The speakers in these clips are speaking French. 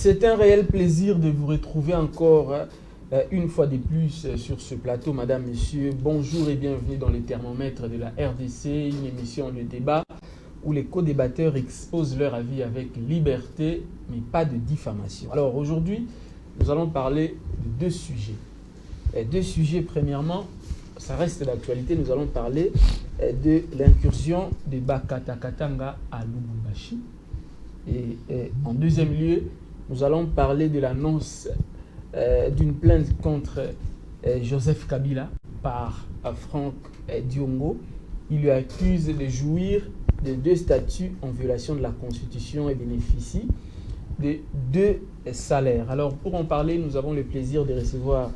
C'est un réel plaisir de vous retrouver encore une fois de plus sur ce plateau, Madame, Messieurs. Bonjour et bienvenue dans les thermomètres de la RDC, une émission de débat où les co-débatteurs exposent leur avis avec liberté, mais pas de diffamation. Alors aujourd'hui, nous allons parler de deux sujets. Deux sujets, premièrement, ça reste d'actualité, nous allons parler de l'incursion de Bakata Katanga à Lubumbashi. Et en deuxième lieu, nous allons parler de l'annonce d'une plainte contre Joseph Kabila par Franck Diongo. Il lui accuse de jouir de 2 statuts en violation de la Constitution et bénéficie de 2 salaires. Alors pour en parler, nous avons le plaisir de recevoir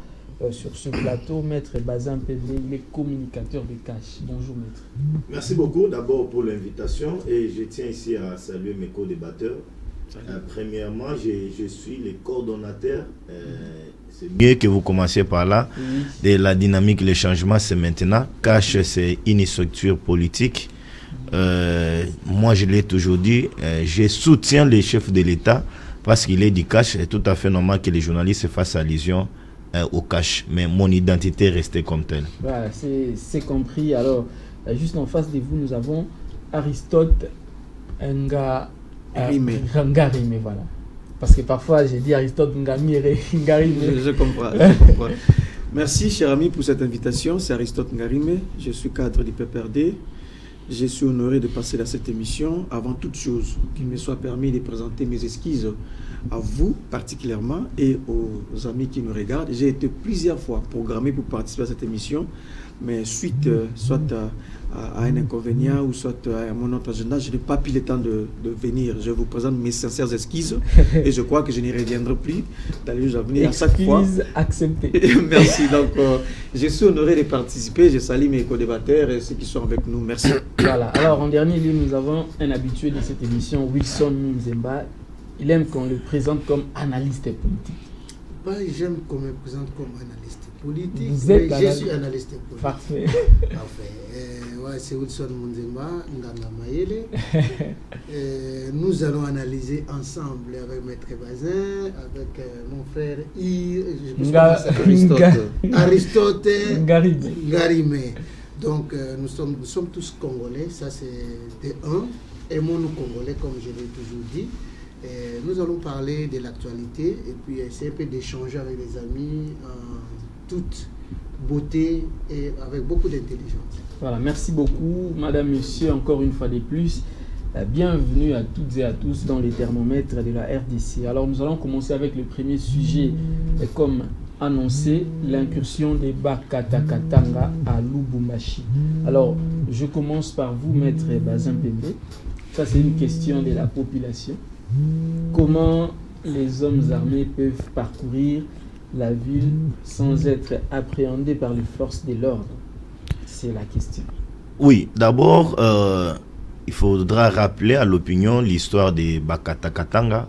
sur ce plateau Maître Bazin Pembe, il est communicateur de Cash. Bonjour Maître. Merci beaucoup d'abord pour l'invitation et je tiens ici à saluer mes co-débatteurs. Premièrement, je suis le coordonnateur. C'est mieux que vous commenciez par là. Oui. De la dynamique, le changement, c'est maintenant. Cash, c'est une structure politique. Moi, je l'ai toujours dit, je soutiens les chefs de l'État parce qu'il est du Cash. C'est tout à fait normal que les journalistes fassent allusion au Cash. Mais mon identité est restée comme telle. Voilà, c'est compris. Alors, juste en face de vous, nous avons Aristote Ngarime, voilà. Parce que parfois j'ai dit Aristote Ngarime. Je comprends. Merci cher ami pour cette invitation. C'est Aristote Ngarime, je suis cadre du PPRD. Je suis honoré de passer dans cette émission. Avant toute chose, qu'il me soit permis de présenter mes esquisses à vous particulièrement et aux amis qui me regardent. J'ai été plusieurs fois programmé pour participer à cette émission, mais suite soit à un inconvénient ou soit à mon autre agenda, je n'ai pas pris le temps de venir. Je vous présente mes sincères excuses et je crois que je n'y reviendrai plus dans les jours à venir. À chaque fois, acceptée. Merci. Donc, je suis honoré de participer. Je salue mes co-débatteurs et ceux qui sont avec nous. Merci. Voilà. Alors, en dernier lieu, nous avons un habitué de cette émission, Wilson Munzemba. Il aime qu'on le présente comme analyste politique. J'aime qu'on me présente comme analyste politique. Je suis analyste politique. Parfait. C'est Wilson Munzemba, Nganga Mayele. Nous allons analyser ensemble avec Maître Bazin, avec mon frère Aristote Ngarime. Donc nous sommes tous Congolais, ça c'est de un. Aimons-nous Congolais, comme je l'ai toujours dit. Nous allons parler de l'actualité et puis essayer un peu d'échanger avec les amis en toute beauté et avec beaucoup d'intelligence. Voilà, merci beaucoup, Madame, Monsieur, encore une fois de plus. Bienvenue à toutes et à tous dans les thermomètres de la RDC. Alors, nous allons commencer avec le premier sujet, comme annoncé, l'incursion des Bakata Katanga à Lubumbashi. Alors, je commence par vous, Maître Bazin Pembe. Ça, c'est une question de la population. Comment les hommes armés peuvent parcourir la ville sans être appréhendés par les forces de l'ordre? C'est la question. Oui, d'abord, il faudra rappeler à l'opinion l'histoire de Bakata Katanga,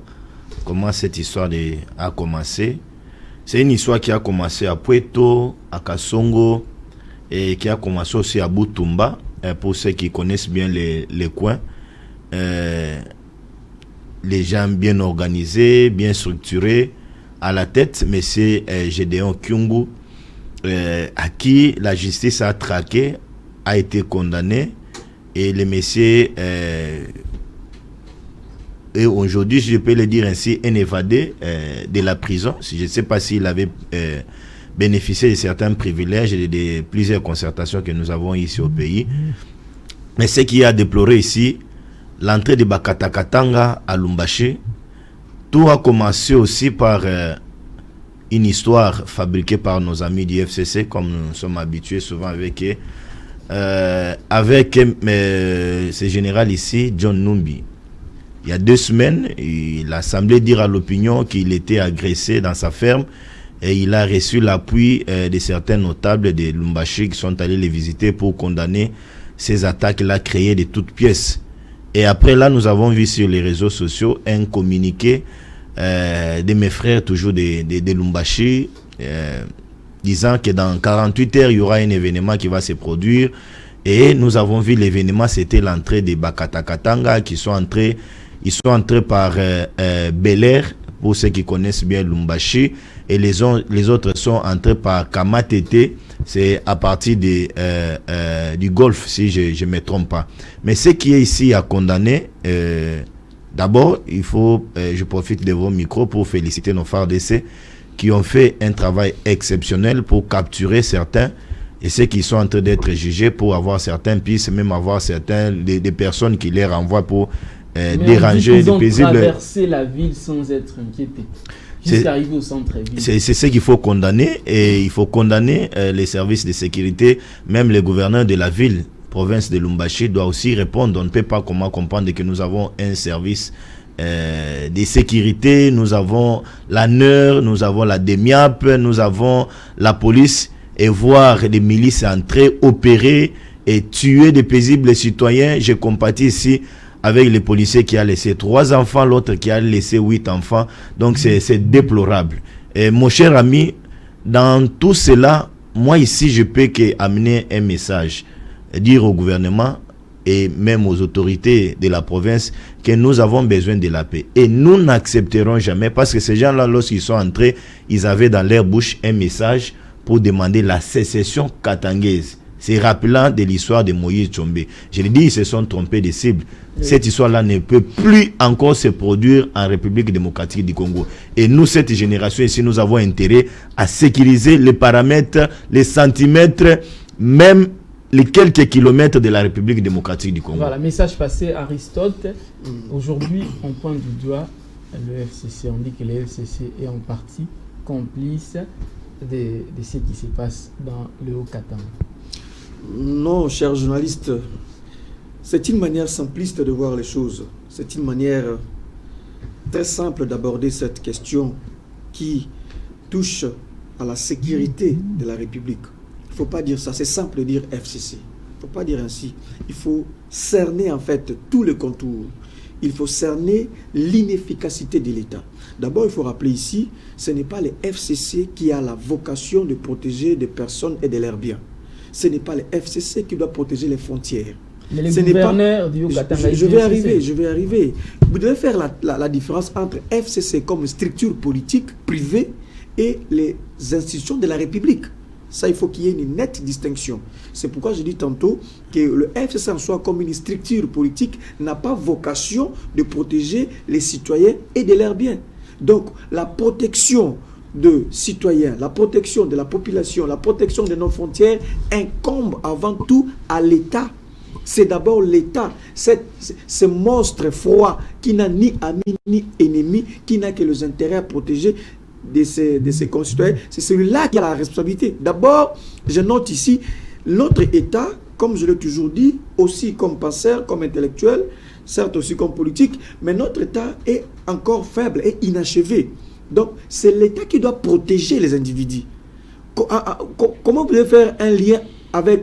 comment cette histoire a commencé. C'est une histoire qui a commencé à Puerto, à Kasongo, et qui a commencé aussi à Butumba, pour ceux qui connaissent bien les coins. Les gens bien organisés, bien structurés, à la tête, M. Gédéon Kyungu, à qui la justice a traqué, a été condamné, et le monsieur et aujourd'hui, je peux le dire ainsi, est évadé de la prison. Je ne sais pas s'il avait bénéficié de certains privilèges et de plusieurs concertations que nous avons ici au pays. Mais ce qui a déploré ici, l'entrée de Bakata Katanga à Lubumbashi, tout a commencé aussi par une histoire fabriquée par nos amis du FCC, comme nous sommes habitués souvent avec eux, avec ce général ici, John Numbi. Il y a 2 semaines, il a semblé dire à l'opinion qu'il était agressé dans sa ferme et il a reçu l'appui de certains notables de Lubumbashi qui sont allés les visiter pour condamner ces attaques-là créées de toutes pièces. Et après là, nous avons vu sur les réseaux sociaux un communiqué de mes frères toujours de Lubumbashi disant que dans 48 heures, il y aura un événement qui va se produire. Et nous avons vu l'événement, c'était l'entrée des Bakata Katanga qui sont entrés Ils sont entrés par Bel Air, pour ceux qui connaissent bien Lumbashi, et les autres sont entrés par Kamatete, c'est à partir du Golfe, si je ne me trompe pas. Mais ce qui est ici à condamner, d'abord, il faut, je profite de vos micros pour féliciter nos FARDC qui ont fait un travail exceptionnel pour capturer certains et ceux qui sont en train d'être jugés pour avoir certaines pistes, même avoir des personnes qui les renvoient pour déranger les paisibles. Traverser la ville sans être inquiété. Jusqu'à arriver au centre-ville. C'est ce qu'il faut condamner, et il faut condamner les services de sécurité, même les gouverneurs de la ville, province de Lumbashi, doit aussi répondre. On ne peut pas comprendre que nous avons un service de sécurité, nous avons la NER, nous avons la DEMIAP, nous avons la police, et voir des milices entrer, opérer et tuer des paisibles citoyens. Je compatis ici avec les policiers qui a laissé 3 enfants, l'autre qui a laissé 8 enfants. Donc c'est déplorable. Et mon cher ami, dans tout cela, moi ici, je peux amener un message, dire au gouvernement et même aux autorités de la province que nous avons besoin de la paix. Et nous n'accepterons jamais, parce que ces gens-là, lorsqu'ils sont entrés, ils avaient dans leur bouche un message pour demander la sécession katangaise. C'est rappelant de l'histoire de Moïse Tshombe. Je l'ai dit, ils se sont trompés de cible. Cette histoire-là ne peut plus encore se produire en République démocratique du Congo. Et nous, cette génération ici, nous avons intérêt à sécuriser les paramètres, les centimètres, même les quelques kilomètres de la République démocratique du Congo. Voilà, message passé, Aristote. Aujourd'hui, on pointe du doigt le FCC. On dit que le FCC est en partie complice de ce qui se passe dans le Haut-Katanga. Non, cher journaliste, c'est une manière simpliste de voir les choses. C'est une manière très simple d'aborder cette question qui touche à la sécurité de la République. Il ne faut pas dire ça, c'est simple de dire FCC. Il ne faut pas dire ainsi. Il faut cerner en fait tous les contours. Il faut cerner l'inefficacité de l'État. D'abord, il faut rappeler ici, ce n'est pas le FCC qui a la vocation de protéger des personnes et de leurs biens. Ce n'est pas le FCC qui doit protéger les frontières. Mais les gouverneurs du Haut-Katanga, je vais arriver. Vous devez faire la différence entre FCC comme structure politique privée et les institutions de la République. Ça, il faut qu'il y ait une nette distinction. C'est pourquoi je dis tantôt que le FCC en soi, comme une structure politique, n'a pas vocation de protéger les citoyens et de leurs biens. Donc, la protection de citoyens, la protection de la population, la protection de nos frontières incombe avant tout à l'État. C'est d'abord l'État, ce monstre froid qui n'a ni ami ni ennemi, qui n'a que les intérêts à protéger de ses concitoyens. C'est celui-là qui a la responsabilité. D'abord, je note ici, notre État, comme je l'ai toujours dit, aussi comme penseur, comme intellectuel, certes aussi comme politique, mais notre État est encore faible et inachevé. Donc, c'est l'État qui doit protéger les individus. Comment vous pouvez faire un lien avec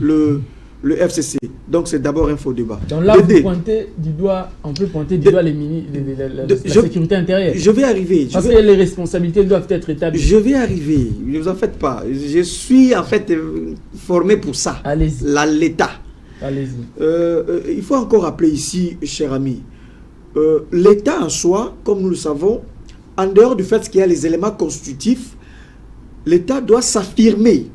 le FCC? Donc, c'est d'abord un faux débat. Donc là, vous pointez du doigt, on peut pointer du doigt la sécurité intérieure. Je vais arriver. Parce que les responsabilités doivent être établies. Je vais arriver. Ne vous en faites pas. Je suis en fait formé pour ça. Allez-y. L'État. Allez-y. Il faut encore rappeler ici, cher ami, l'État en soi, comme nous le savons, en dehors du fait qu'il y a les éléments constitutifs, l'État doit s'affirmer.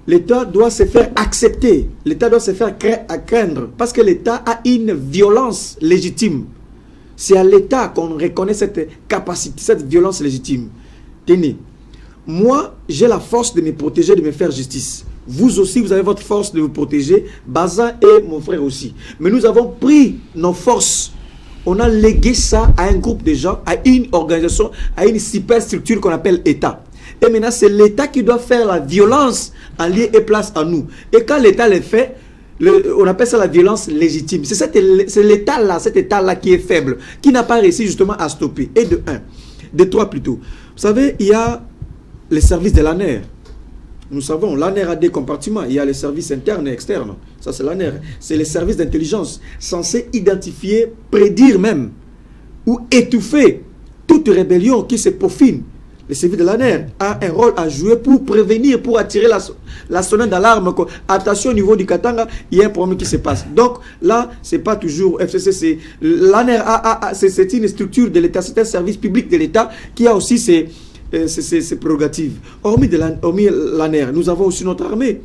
L'État doit se faire accepter. L'État doit se faire craindre. Parce que l'État a une violence légitime. C'est à l'État qu'on reconnaît cette capacité, cette violence légitime. Tenez, moi, j'ai la force de me protéger, de me faire justice. Vous aussi, vous avez votre force de vous protéger. Bazin et mon frère aussi. Mais nous avons pris nos forces. On a légué ça à un groupe de gens, à une organisation, à une superstructure qu'on appelle État. Et maintenant, c'est l'État qui doit faire la violence en lieu et place à nous. Et quand l'État le fait, on appelle ça la violence légitime. C'est l'État-là, cet État-là qui est faible, qui n'a pas réussi justement à stopper. Et de un. De trois plutôt. Vous savez, il y a les services de l'ANER. Nous savons, l'ANER a des compartiments. Il y a les services internes et externes. Ça, c'est l'ANER. C'est les services d'intelligence censés identifier, prédire même, ou étouffer toute rébellion qui se peaufine le service de l'ANER a un rôle à jouer pour prévenir, pour attirer la sonnette d'alarme. Attention, au niveau du Katanga, il y a un problème qui se passe. Donc là, c'est pas toujours FCC. L'ANER c'est une structure de l'État, c'est un service public de l'État qui a aussi ses prérogatives. Hormis l'ANER, nous avons aussi notre armée.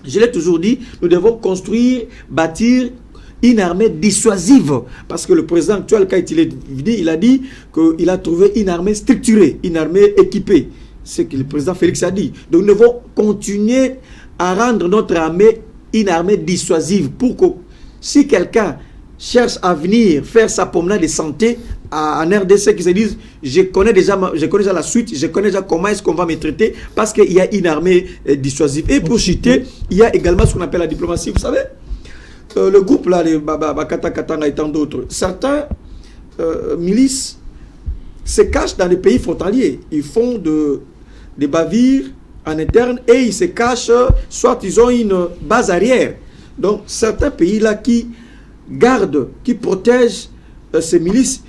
Je l'ai toujours dit, nous devons construire, bâtir une armée dissuasive. Parce que le président actuel, quand il est venu, il a dit qu'il a trouvé une armée structurée, une armée équipée. C'est ce que le président Félix a dit. Donc nous devons continuer à rendre notre armée une armée dissuasive pour que si quelqu'un cherche à venir faire sa promenade de santé en RDC, qui se disent je connais déjà la suite, je connais déjà comment est-ce qu'on va me traiter, parce qu'il y a une armée dissuasive. Et pour citer, il y a également ce qu'on appelle la diplomatie. Vous savez, le groupe là, les Bakata Katanga et tant d'autres, certains milices se cachent dans les pays frontaliers. Ils font des bavires en interne et ils se cachent, soit ils ont une base arrière. Donc certains pays là qui gardent, qui protègent ces milices,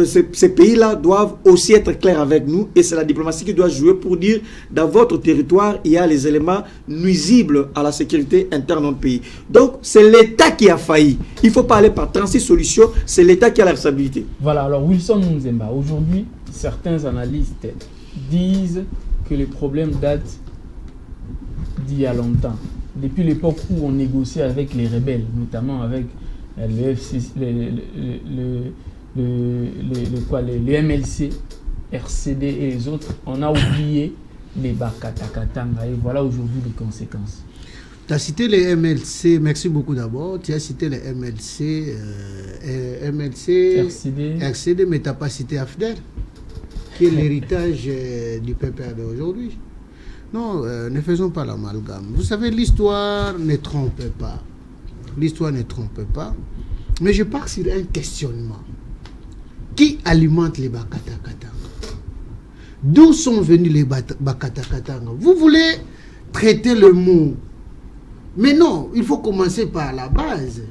ces pays-là doivent aussi être clairs avec nous, et c'est la diplomatie qui doit jouer pour dire dans votre territoire il y a les éléments nuisibles à la sécurité interne de notre pays. Donc c'est l'État qui a failli. Il ne faut pas aller par 36 solutions, c'est l'État qui a la responsabilité. Voilà, alors Wilson Nzemba, aujourd'hui certains analystes disent que les problèmes datent d'il y a longtemps, depuis l'époque où on négociait avec les rebelles, notamment avec le MLC, RCD et les autres. On a oublié les Bakata Katanga et voilà aujourd'hui les conséquences. Tu as cité les MLC, merci beaucoup d'abord. Tu as cité les MLC, RCD, mais tu n'as pas cité AFDEL, qui est l'héritage du PPRD aujourd'hui. Non, ne faisons pas l'amalgame. Vous savez, l'histoire ne trompe pas. L'histoire ne trompe pas. Mais je pars sur un questionnement. Qui alimente les Bakata Katanga? D'où sont venus les Bakata Katanga? Vous voulez traiter le mot. Mais non, il faut commencer par la base.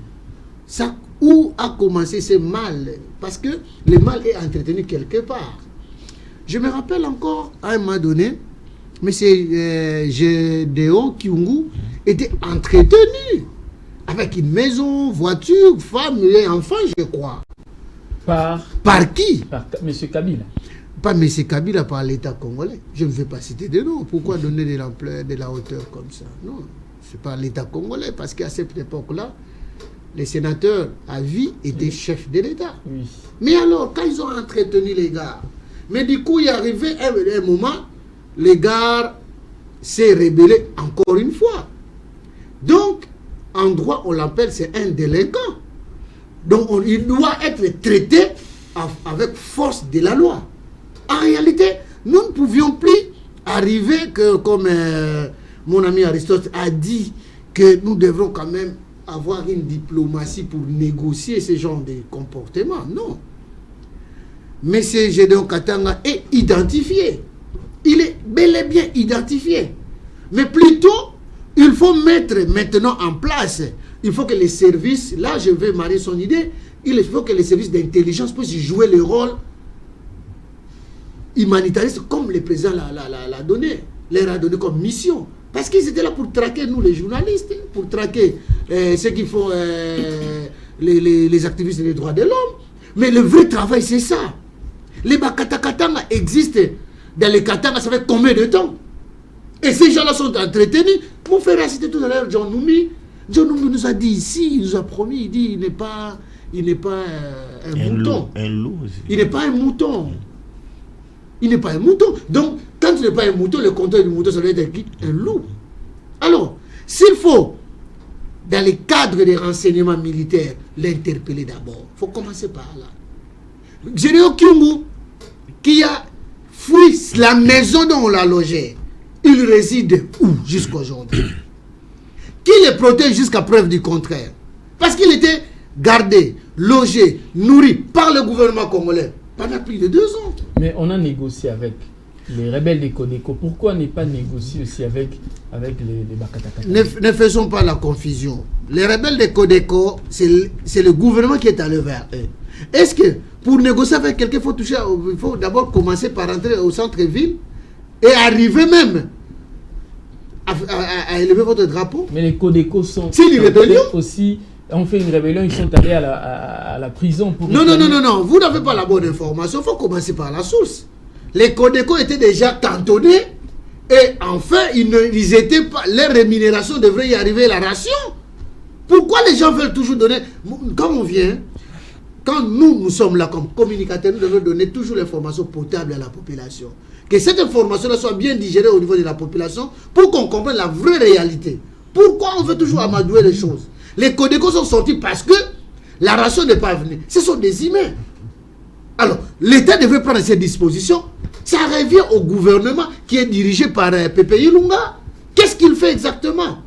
Ça, où a commencé ce mal? Parce que le mal est entretenu quelque part. Je me rappelle encore, à un moment donné, M. Gédéon Kyungu était entretenu avec une maison, voiture, femme et enfant, je crois. Par qui? Par M. Kabila. Pas M. Kabila, par l'État congolais. Je ne vais pas citer de nom. Pourquoi donner de l'ampleur, de la hauteur comme ça? Non, c'est pas l'État congolais, parce qu'à cette époque-là, les sénateurs à vie étaient chefs de l'État. Oui. Mais alors, quand ils ont entretenu les gars, mais du coup, il est arrivé un moment, les gars s'est rebellé encore une fois. Donc, en droit, on l'appelle, c'est un délinquant. Donc, il doit être traité avec force de la loi. En réalité, nous ne pouvions plus arriver que, comme mon ami Aristote a dit, que nous devrons quand même avoir une diplomatie pour négocier ce genre de comportement. Non. Mais M. Gédéon Katanga est identifié. Il est bel et bien identifié. Mais plutôt, il faut mettre maintenant en place, il faut que les services, là je vais marier son idée, il faut que les services d'intelligence puissent jouer le rôle humanitariste comme le président l'a donné, leur a donné comme mission. Parce qu'ils étaient là pour traquer nous les journalistes, pour traquer ceux qui font les activistes des droits de l'homme. Mais le vrai travail c'est ça. Les Bakata Katanga existent dans les Katanga, ça fait combien de temps? Et ces gens-là sont entretenus. Mon frère a cité tout à l'heure John Noumi. John Noumi nous a dit ici, il nous a promis, il dit il n'est pas un mouton. Un loup aussi. Il n'est pas un mouton. Il n'est pas un mouton. Donc, quand il n'est pas un mouton, le contraire du mouton, ça doit être un loup. Alors, s'il faut, dans les cadres des renseignements militaires, l'interpeller d'abord, il faut commencer par là. Gédéon Kyungu, qui a fui la maison dont on l'a logé, il réside où jusqu'à aujourd'hui? Qui le protège jusqu'à preuve du contraire? Parce qu'il était gardé, logé, nourri par le gouvernement congolais pendant plus de 2 ans. Mais on a négocié avec les rebelles des Codeco. Pourquoi ne pas négocier aussi avec les Bakata Katanga? Ne faisons pas la confusion. Les rebelles des Codeco, c'est le gouvernement qui est allé vers eux. Est-ce que pour négocier avec quelqu'un, il faut d'abord commencer par entrer au centre-ville et arriver même à élever votre drapeau. Mais les Codeco sont une rébellion aussi. On fait une rébellion, ils sont allés à la prison pour... Non, vous n'avez pas la bonne information, il faut commencer par la source. Les Codeco étaient déjà cantonnés et enfin, ils étaient pas, leur rémunération devrait y arriver, la ration. Pourquoi les gens veulent toujours donner... Quand on vient, quand nous sommes là comme communicateurs, nous devons donner toujours l'information potable à la population. Que cette information-là soit bien digérée au niveau de la population pour qu'on comprenne la vraie réalité. Pourquoi on veut toujours amadouer les choses? Les Codeco sont sortis parce que la ration n'est pas venue. Ce sont des humains. Alors, l'État devait prendre ses dispositions. Ça revient au gouvernement qui est dirigé par Pepe Ilunga. Qu'est-ce qu'il fait exactement?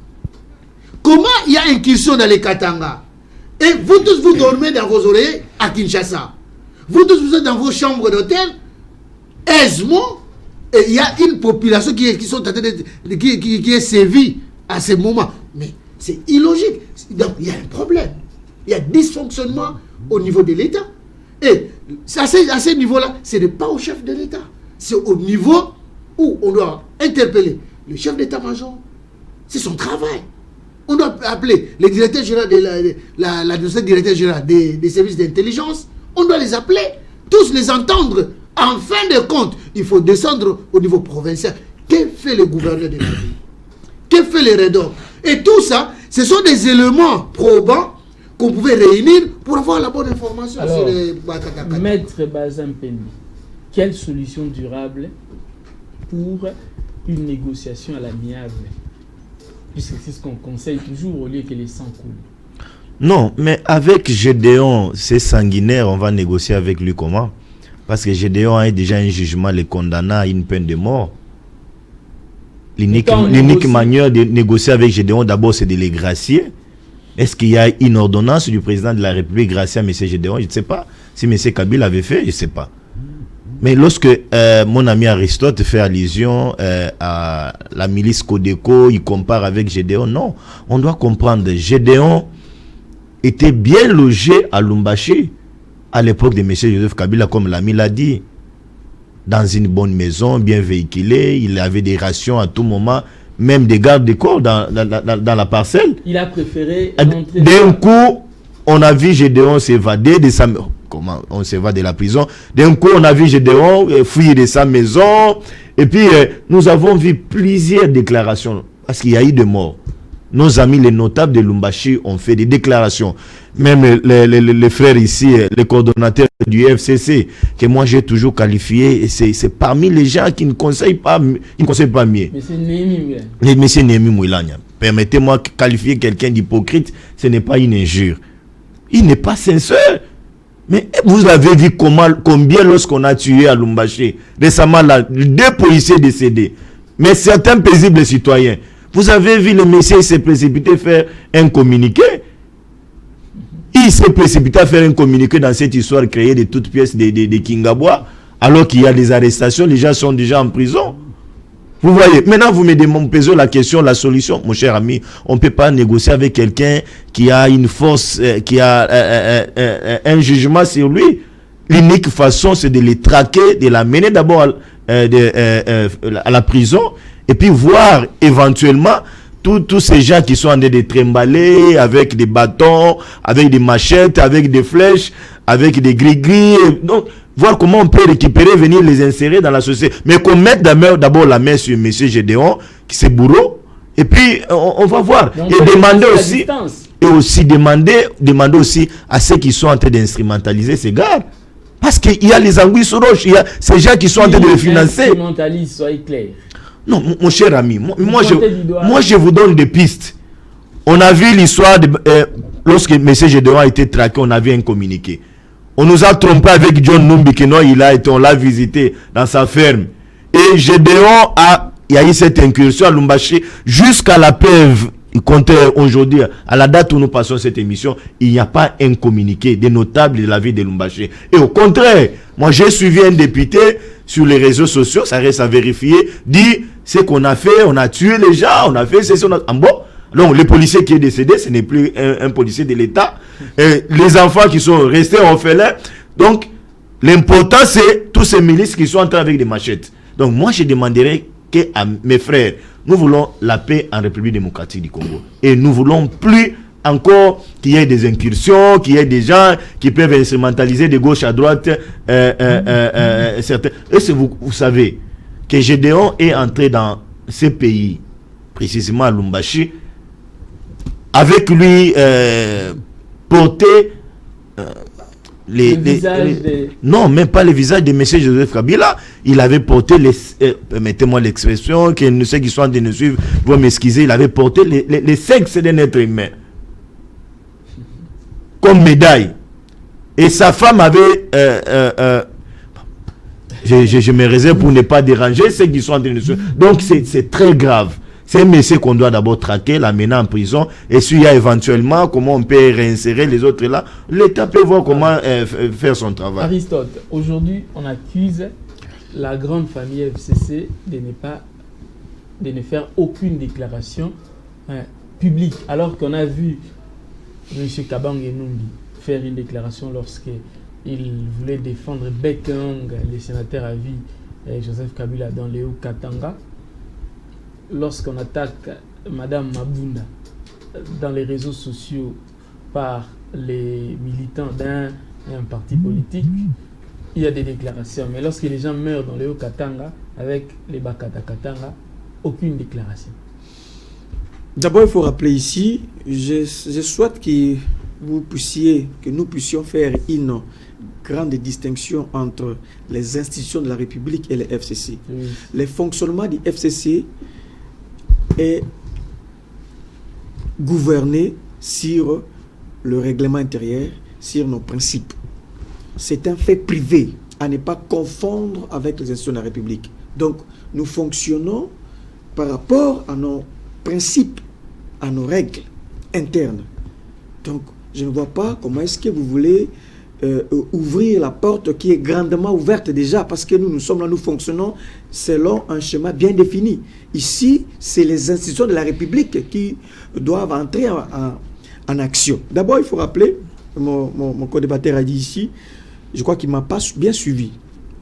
Comment il y a incursion dans les Katanga? Et vous tous, vous dormez dans vos oreillers à Kinshasa. Vous tous, vous êtes dans vos chambres d'hôtel, aisément, et il y a une population qui est sévie à ce moment. Mais c'est illogique. Donc, il y a un problème. Il y a dysfonctionnement au niveau de l'État. Et à ce niveau-là, ce n'est pas au chef de l'État. C'est au niveau où on doit interpeller le chef d'état-major. C'est son travail. On doit appeler le directeur général directeur général des services d'intelligence. On doit les appeler, tous les entendre. En fin de compte, il faut descendre au niveau provincial. Que fait le gouverneur de la ville? Que fait les REDOR? Et tout ça, ce sont des éléments probants qu'on pouvait réunir pour avoir la bonne information. Alors, sur les Bakakaka. Maître Bazin Pendi, quelle solution durable pour une négociation à l'amiable? Puisque c'est ce qu'on conseille toujours au lieu que les sangs coulent. Non, mais avec Gédéon, c'est sanguinaire, on va négocier avec lui comment? Parce que Gédéon a déjà un jugement les condamnant à une peine de mort. L'unique manière de négocier avec Gédéon, d'abord, c'est de les gracier. Est-ce qu'il y a une ordonnance du président de la République gracier à M. Gédéon? Je ne sais pas. Si M. Kabila avait fait, je ne sais pas. Mais lorsque mon ami Aristote fait allusion à la milice Codeco, il compare avec Gédéon, non. On doit comprendre, Gédéon était bien logé à Lumbashi à l'époque de M. Joseph Kabila, comme l'ami l'a dit. Dans une bonne maison, bien véhiculée, il avait des rations à tout moment, même des gardes de corps dans la parcelle. Il a préféré rentrer. D'un coup, on a vu Gédéon s'évader de sa... Comment on s'évade de la prison? D'un coup, on a vu Gédéon fuir de sa maison. Et puis, nous avons vu plusieurs déclarations, parce qu'il y a eu des morts. Nos amis, les notables de Lumbashi, ont fait des déclarations. Même les frères ici, les coordonnateurs du FCC, que moi j'ai toujours qualifié, c'est parmi les gens qui ne conseillent pas mieux. Monsieur Némi Mouilania. Permettez-moi de qualifier quelqu'un d'hypocrite, ce n'est pas une injure. Il n'est pas sincère. Mais vous avez vu combien lorsqu'on a tué à Lumbashi, récemment là, 2 policiers décédés, mais certains paisibles citoyens. Vous avez vu le monsieur s'est précipité faire un communiqué. Il s'est précipité à faire un communiqué dans cette histoire créée de toutes pièces de Kingabwa, alors qu'il y a des arrestations, les gens sont déjà en prison. Vous voyez, maintenant vous me posez la question, la solution, mon cher ami, on ne peut pas négocier avec quelqu'un qui a une force, qui a un jugement sur lui. L'unique façon, c'est de les traquer, de l'amener d'abord à la prison, et puis voir éventuellement tous ces gens qui sont en train de trimballer avec des bâtons, avec des machettes, avec des flèches, avec des gris-gris. Donc, voir comment on peut récupérer, venir les insérer dans la société. Mais qu'on mette d'abord la main sur M. Gédéon, qui c'est bourreau, et puis on va voir. Donc, et demander aussi, demander aussi à ceux qui sont en train d'instrumentaliser ces gars. Parce qu'il y a les anguilles sur roche, il y a ces gens qui sont en train de les financer. Instrumentalise, soyez clair. Non, mon cher ami, moi je vous donne des pistes. On a vu l'histoire de lorsque M. Gédéon a été traqué, on a vu un communiqué. On nous a trompé avec John Numbi, que non, on l'a visité dans sa ferme. Et Gédéon il y a eu cette incursion à Lumbashi jusqu'à la preuve. Il comptait aujourd'hui, à la date où nous passons cette émission, il n'y a pas un communiqué des notables de la ville de Lumbashi. Et au contraire, moi j'ai suivi un député sur les réseaux sociaux, ça reste à vérifier, dit ce qu'on a fait, on a tué les gens, on a fait ceci, on a... bon. Donc le policier qui est décédé, ce n'est plus un policier de l'État. Les enfants qui sont restés orphelins. Donc L'important, c'est tous ces milices qui sont entrés avec des machettes. Donc moi, je demanderais à mes frères, nous voulons la paix en République démocratique du Congo. Et nous voulons plus encore qu'il y ait des incursions, qu'il y ait des gens qui peuvent instrumentaliser de gauche à droite certains. Et vous savez que Gédéon est entré dans ces pays, précisément à Lumbashi, avec lui porter non, même pas le visage de M. Joseph Kabila. Il avait porté permettez-moi l'expression, que ceux qui sont en train de nous suivre vont m'excuser, il avait porté les sexes d'un être humain comme médaille. Et sa femme avait je me réserve pour ne pas déranger ceux qui sont en train de nous suivre. Donc c'est très grave. C'est un monsieur qu'on doit d'abord traquer, l'amener en prison. Et s'il y a éventuellement comment on peut réinsérer les autres là, l'État peut voir comment faire son travail. Aristote, aujourd'hui, on accuse la grande famille FCC de ne faire aucune déclaration publique. Alors qu'on a vu M. Kabang Enumbi faire une déclaration lorsqu'il voulait défendre Bekeng, le sénateur à vie, Joseph Kabila dans les Hauts-Katanga. Lorsqu'on attaque Madame Mabunda dans les réseaux sociaux par les militants d'un parti politique, il y a des déclarations. Mais lorsque les gens meurent dans les Hauts-Katanga, avec les Bakata Katanga, aucune déclaration. D'abord, il faut rappeler ici, je souhaite que nous puissions faire une grande distinction entre les institutions de la République et les FCC. Oui. Le fonctionnement du FCC est gouverné sur le règlement intérieur, sur nos principes. C'est un fait privé à ne pas confondre avec les institutions de la République. Donc, nous fonctionnons par rapport à nos principes, à nos règles internes. Donc, je ne vois pas comment est-ce que vous voulez ouvrir la porte qui est grandement ouverte déjà, parce que nous sommes là, nous fonctionnons selon un schéma bien défini. Ici, c'est les institutions de la République qui doivent entrer en action. D'abord, il faut rappeler, mon co-débatteur a dit ici, je crois qu'il ne m'a pas bien suivi.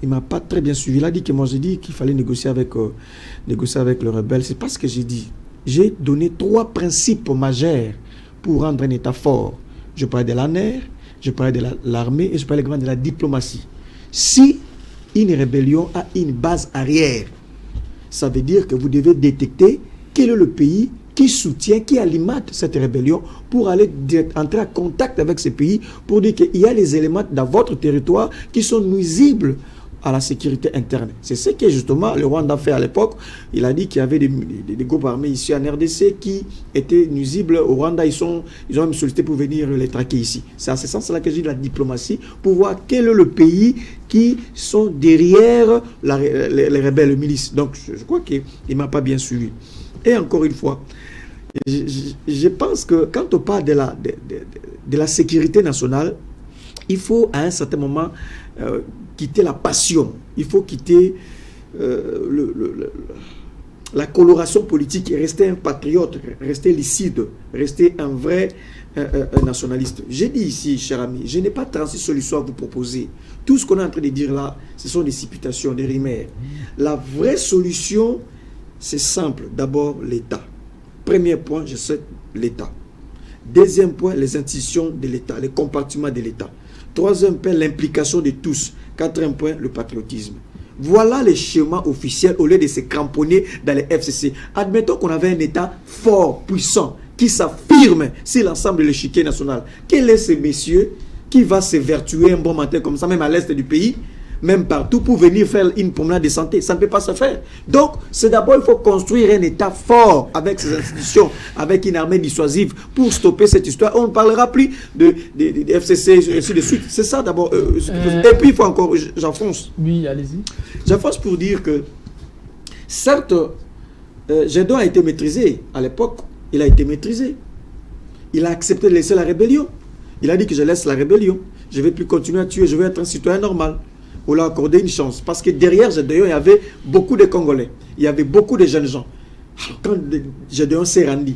Il ne m'a pas très bien suivi. Il a dit que moi j'ai dit qu'il fallait négocier avec le rebelle. C'est pas ce que j'ai dit. J'ai donné 3 principes majeurs pour rendre un État fort. Je parlais de la NER, je parlais de l'armée et je parlais également de la diplomatie. Si une rébellion a une base arrière, ça veut dire que vous devez détecter quel est le pays qui soutient, qui alimente cette rébellion pour aller entrer en contact avec ce pays pour dire qu'il y a les éléments dans votre territoire qui sont nuisibles à la sécurité interne. C'est ce que justement le Rwanda a fait à l'époque. Il a dit qu'il y avait des groupes armés ici en RDC qui étaient nuisibles au Rwanda. Ils ont même sollicité pour venir les traquer ici. C'est à ce sens-là que j'ai dit la diplomatie pour voir quel est le pays qui sont derrière les rebelles, les milices. Donc je crois qu'il ne m'a pas bien suivi. Et encore une fois, je pense que quand on parle de la sécurité nationale, il faut à un certain moment quitter la passion. Il faut quitter la coloration politique et rester un patriote, rester lucide, rester un vrai nationaliste. J'ai dit ici, cher ami, je n'ai pas 36 solutions à vous proposer. Tout ce qu'on est en train de dire là, ce sont des supputations, des rumeurs. La vraie solution, c'est simple. D'abord, l'État. Premier point, je sais l'État. Deuxième point, les institutions de l'État, les compartiments de l'État. Troisième point, l'implication de tous. Quatrième point, le patriotisme. Voilà les schémas officiels au lieu de se cramponner dans les FCC. Admettons qu'on avait un État fort, puissant, qui s'affirme sur l'ensemble de l'échiquier national. Quel est ce monsieur qui va se vertuer un bon matin comme ça, même à l'est du pays, même partout, pour venir faire une promenade de santé? Ça ne peut pas se faire. Donc, c'est d'abord, il faut construire un État fort avec ses institutions, avec une armée dissuasive pour stopper cette histoire. On ne parlera plus de FCC et ainsi de suite. C'est ça d'abord. Et puis, il faut encore... J'enfonce. Oui, allez-y. J'enfonce pour dire que, certes, Gédéon a été maîtrisé. À l'époque, il a été maîtrisé. Il a accepté de laisser la rébellion. Il a dit que je laisse la rébellion. Je ne vais plus continuer à tuer. Je vais être un citoyen normal. On l'a accordé une chance. Parce que derrière Gédéon, il y avait beaucoup de Congolais. Il y avait beaucoup de jeunes gens. Alors, quand Gédéon s'est rendu,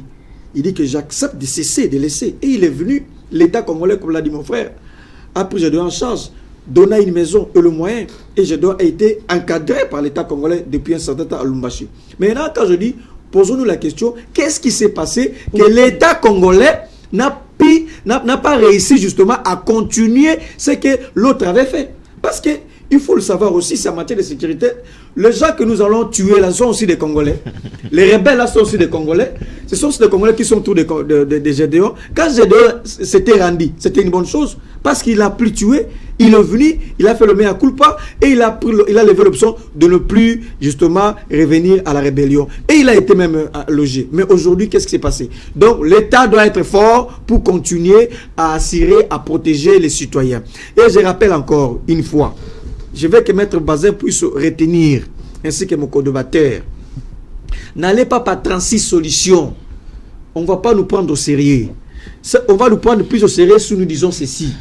il dit que j'accepte de cesser, de laisser. Et il est venu, l'État congolais, comme l'a dit mon frère, a pris Gédéon en charge. donna une maison et le moyen. Et Gédéon a été encadré par l'État congolais depuis un certain temps à Lubumbashi. Maintenant, quand je dis, posons-nous la question, qu'est-ce qui s'est passé que l'État congolais n'a pas réussi justement à continuer ce que l'autre avait fait? Parce que il faut le savoir aussi, c'est en matière de sécurité. Les gens que nous allons tuer là sont aussi des Congolais. Les rebelles là sont aussi des Congolais. Ce sont aussi des Congolais qui sont autour de Gédéon. Quand Gédéon s'était rendu, c'était une bonne chose. Parce qu'il a plus tué, il est venu, il a fait le mea culpa et il a levé l'option de ne plus justement revenir à la rébellion. Et il a été même logé. Mais aujourd'hui, qu'est-ce qui s'est passé? Donc l'État doit être fort pour continuer à assurer, à protéger les citoyens. Et je rappelle encore une fois, je veux que Maître Bazin puisse retenir, ainsi que mon codebatteur. N'allez pas par 36 solutions. On ne va pas nous prendre au sérieux. On va nous prendre plus au sérieux si nous disons ceci.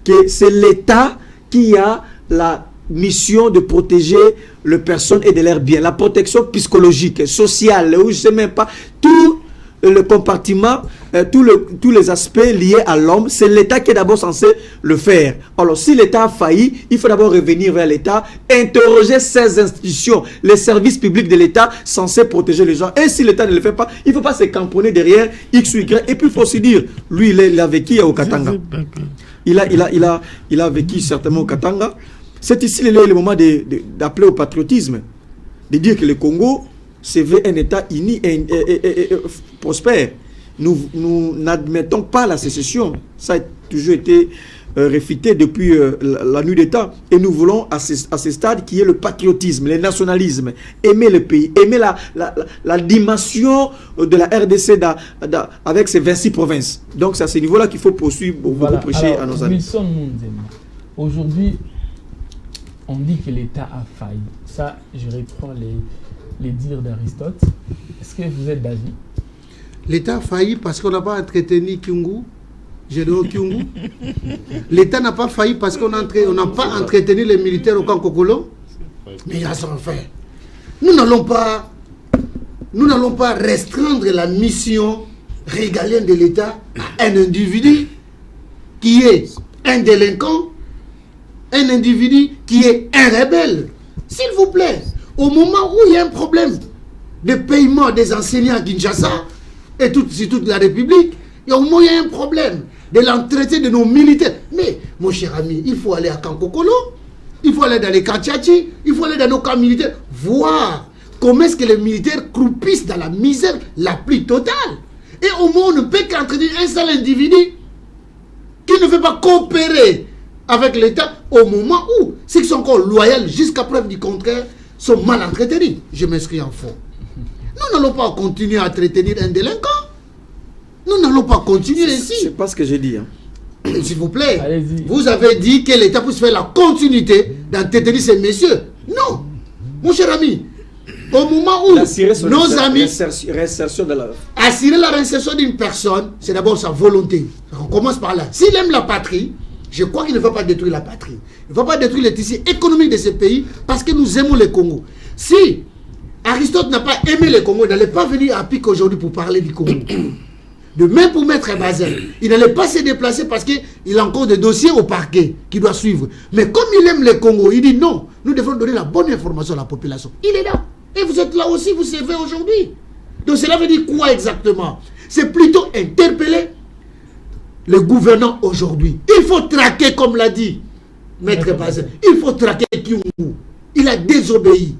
Que c'est l'État qui a la mission de protéger les personnes et de leurs biens. La protection psychologique, sociale, ou je ne sais même pas, tout le compartiment, tous les aspects liés à l'homme, c'est l'État qui est d'abord censé le faire. Alors, si l'État a failli, il faut d'abord revenir vers l'État, interroger ces institutions, les services publics de l'État censés protéger les gens. Et si l'État ne le fait pas, il ne faut pas se camponner derrière X ou Y. Et puis, il faut aussi dire, lui, il a vécu au Katanga. Il a vécu certainement au Katanga. C'est ici le moment d'appeler au patriotisme, de dire que le Congo c'est un État uni et prospère. Nous n'admettons pas la sécession. Ça a toujours été réfuté depuis la nuit des temps. Et nous voulons à ce stade qui est le patriotisme, le nationalisme, aimer le pays, aimer la dimension de la RDC avec ses 26 provinces. Donc c'est à ce niveau-là qu'il faut poursuivre, voilà. Prêcher à nos amis. Aujourd'hui, on dit que l'État a failli. Ça, je reprends les dires d'Aristote. Est-ce que vous êtes d'avis? L'État a failli parce qu'on n'a pas entretenu Kyungu, Gédéon Kyungu. L'État n'a pas failli parce qu'on n'a pas entretenu les militaires au camp Kokolo. Mais il y a son fait. Nous n'allons pas restreindre la mission régalienne de l'État à un individu qui est un délinquant, un individu qui est un rebelle. S'il vous plaît. Au moment où il y a un problème de paiement des enseignants à Kinshasa et sur toute la République, et au moment où il y a un problème de l'entretien de nos militaires. Mais, mon cher ami, il faut aller à Kankokolo, il faut aller dans les Kantiachi, il faut aller dans nos camps militaires, voir comment est-ce que les militaires croupissent dans la misère la plus totale. Et au moment où on ne peut qu'entretenir un seul individu qui ne veut pas coopérer avec l'État, au moment où ceux qui sont encore loyaux jusqu'à preuve du contraire, sont mal entretenus. Je m'inscris en faux. Nous n'allons pas continuer à entretenir un délinquant. Nous n'allons pas continuer ainsi. C'est pas ce que j'ai dit. Hein. S'il vous plaît, vous avez dit que l'État puisse faire la continuité d'entretenir ces messieurs. Non, mon cher ami. Au moment où nos amis assurer la réinsertion d'une personne, c'est d'abord sa volonté. On commence par là. S'il aime la patrie, je crois qu'il ne va pas détruire la patrie. Il ne va pas détruire les tissus économiques de ce pays parce que nous aimons le Congo. Si Aristote n'a pas aimé le Congo, il n'allait pas venir à Pic aujourd'hui pour parler du Congo. De même pour Maître Bazin, il n'allait pas se déplacer parce qu'il a encore des dossiers au parquet qu'il doit suivre. Mais comme il aime le Congo, il dit non, nous devons donner la bonne information à la population. Il est là. Et vous êtes là aussi, vous servez aujourd'hui. Donc cela veut dire quoi exactement? C'est plutôt interpeller le gouvernant aujourd'hui. Il faut traquer, comme l'a dit Maître Bazin, il faut traquer Kyungu. Il a désobéi.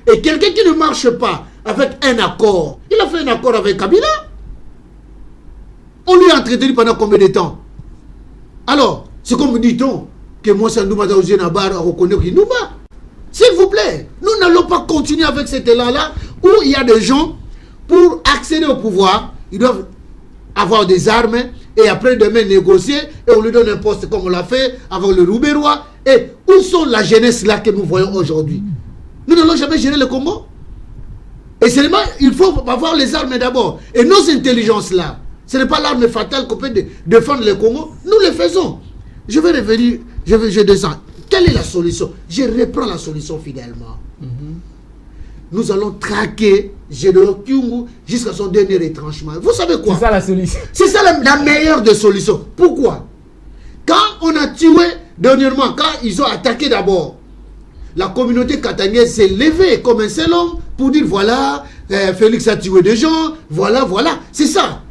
Et quelqu'un qui ne marche pas avec un accord, il a fait un accord avec Kabila. On lui a entretenu pendant combien de temps? Alors, c'est comme dit-on que moi, c'est Ndouma Daouzé Nabar reconnaît Kinouba. S'il vous plaît, nous n'allons pas continuer avec cet élan-là où il y a des gens, pour accéder au pouvoir, ils doivent avoir des armes et après demain négocier et on lui donne un poste comme on l'a fait avec le Rouberois. Et où sont la jeunesse là que nous voyons aujourd'hui? Nous n'allons jamais gérer le Congo. Et seulement, il faut avoir les armes d'abord. Et nos intelligences là, ce n'est pas l'arme fatale qu'on peut défendre le Congo. Nous le faisons. Je vais revenir, je descends. Quelle est la solution? Je reprends la solution fidèlement. Nous allons traquer Gédéon Kyungu jusqu'à son dernier retranchement. Vous savez quoi? C'est ça la solution. C'est ça la meilleure des solutions. Pourquoi? Quand on a tué Dernièrement, quand ils ont attaqué d'abord, la communauté katanienne s'est levée comme un seul homme pour dire voilà, Félix a tué des gens, voilà. C'est ça.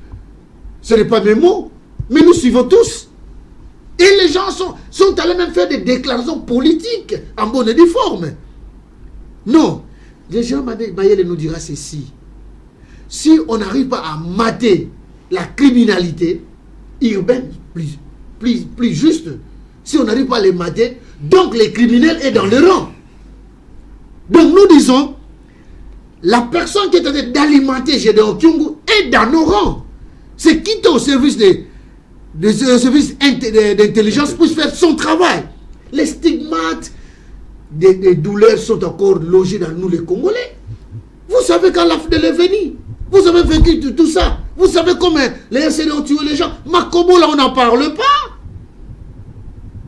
Ce n'est pas mes mots, mais nous suivons tous. Et les gens sont allés même faire des déclarations politiques en bonne et due forme. Non. Les gens, Mayele nous dira ceci. Si on n'arrive pas à mater la criminalité urbaine plus juste, si on n'arrive pas à les mater, donc les criminels sont dans le rang. Donc nous disons, la personne qui est en train d'alimenter Gédéon Kyungu est dans nos rangs. C'est quitter au service d'intelligence pour faire son travail. Les stigmates des douleurs sont encore logés dans nous les Congolais. Vous savez quand l'AFDEL est venue, vous avez vécu tout ça. Vous savez comment les RCD ont tué les gens. Makobo là on n'en parle pas.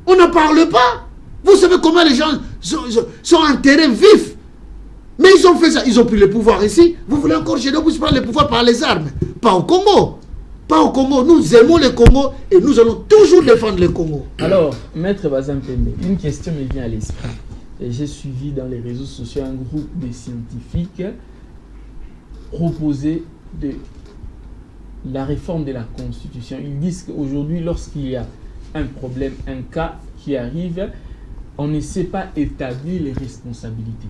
On n'en parle pas. Vous savez comment les gens sont enterrés vifs. Mais ils ont fait ça. Ils ont pris le pouvoir ici. Vous voulez encore Gédéon puisse prendre le pouvoir par les armes. Pas au Congo. Pas au Congo. Nous aimons le Congo et nous allons toujours défendre le Congo. Alors, Maître Bazin Pembe, une question me vient à l'esprit. J'ai suivi dans les réseaux sociaux un groupe de scientifiques proposer de la réforme de la Constitution. Ils disent qu'aujourd'hui, lorsqu'il y a un problème, un cas qui arrive, on ne sait pas établir les responsabilités.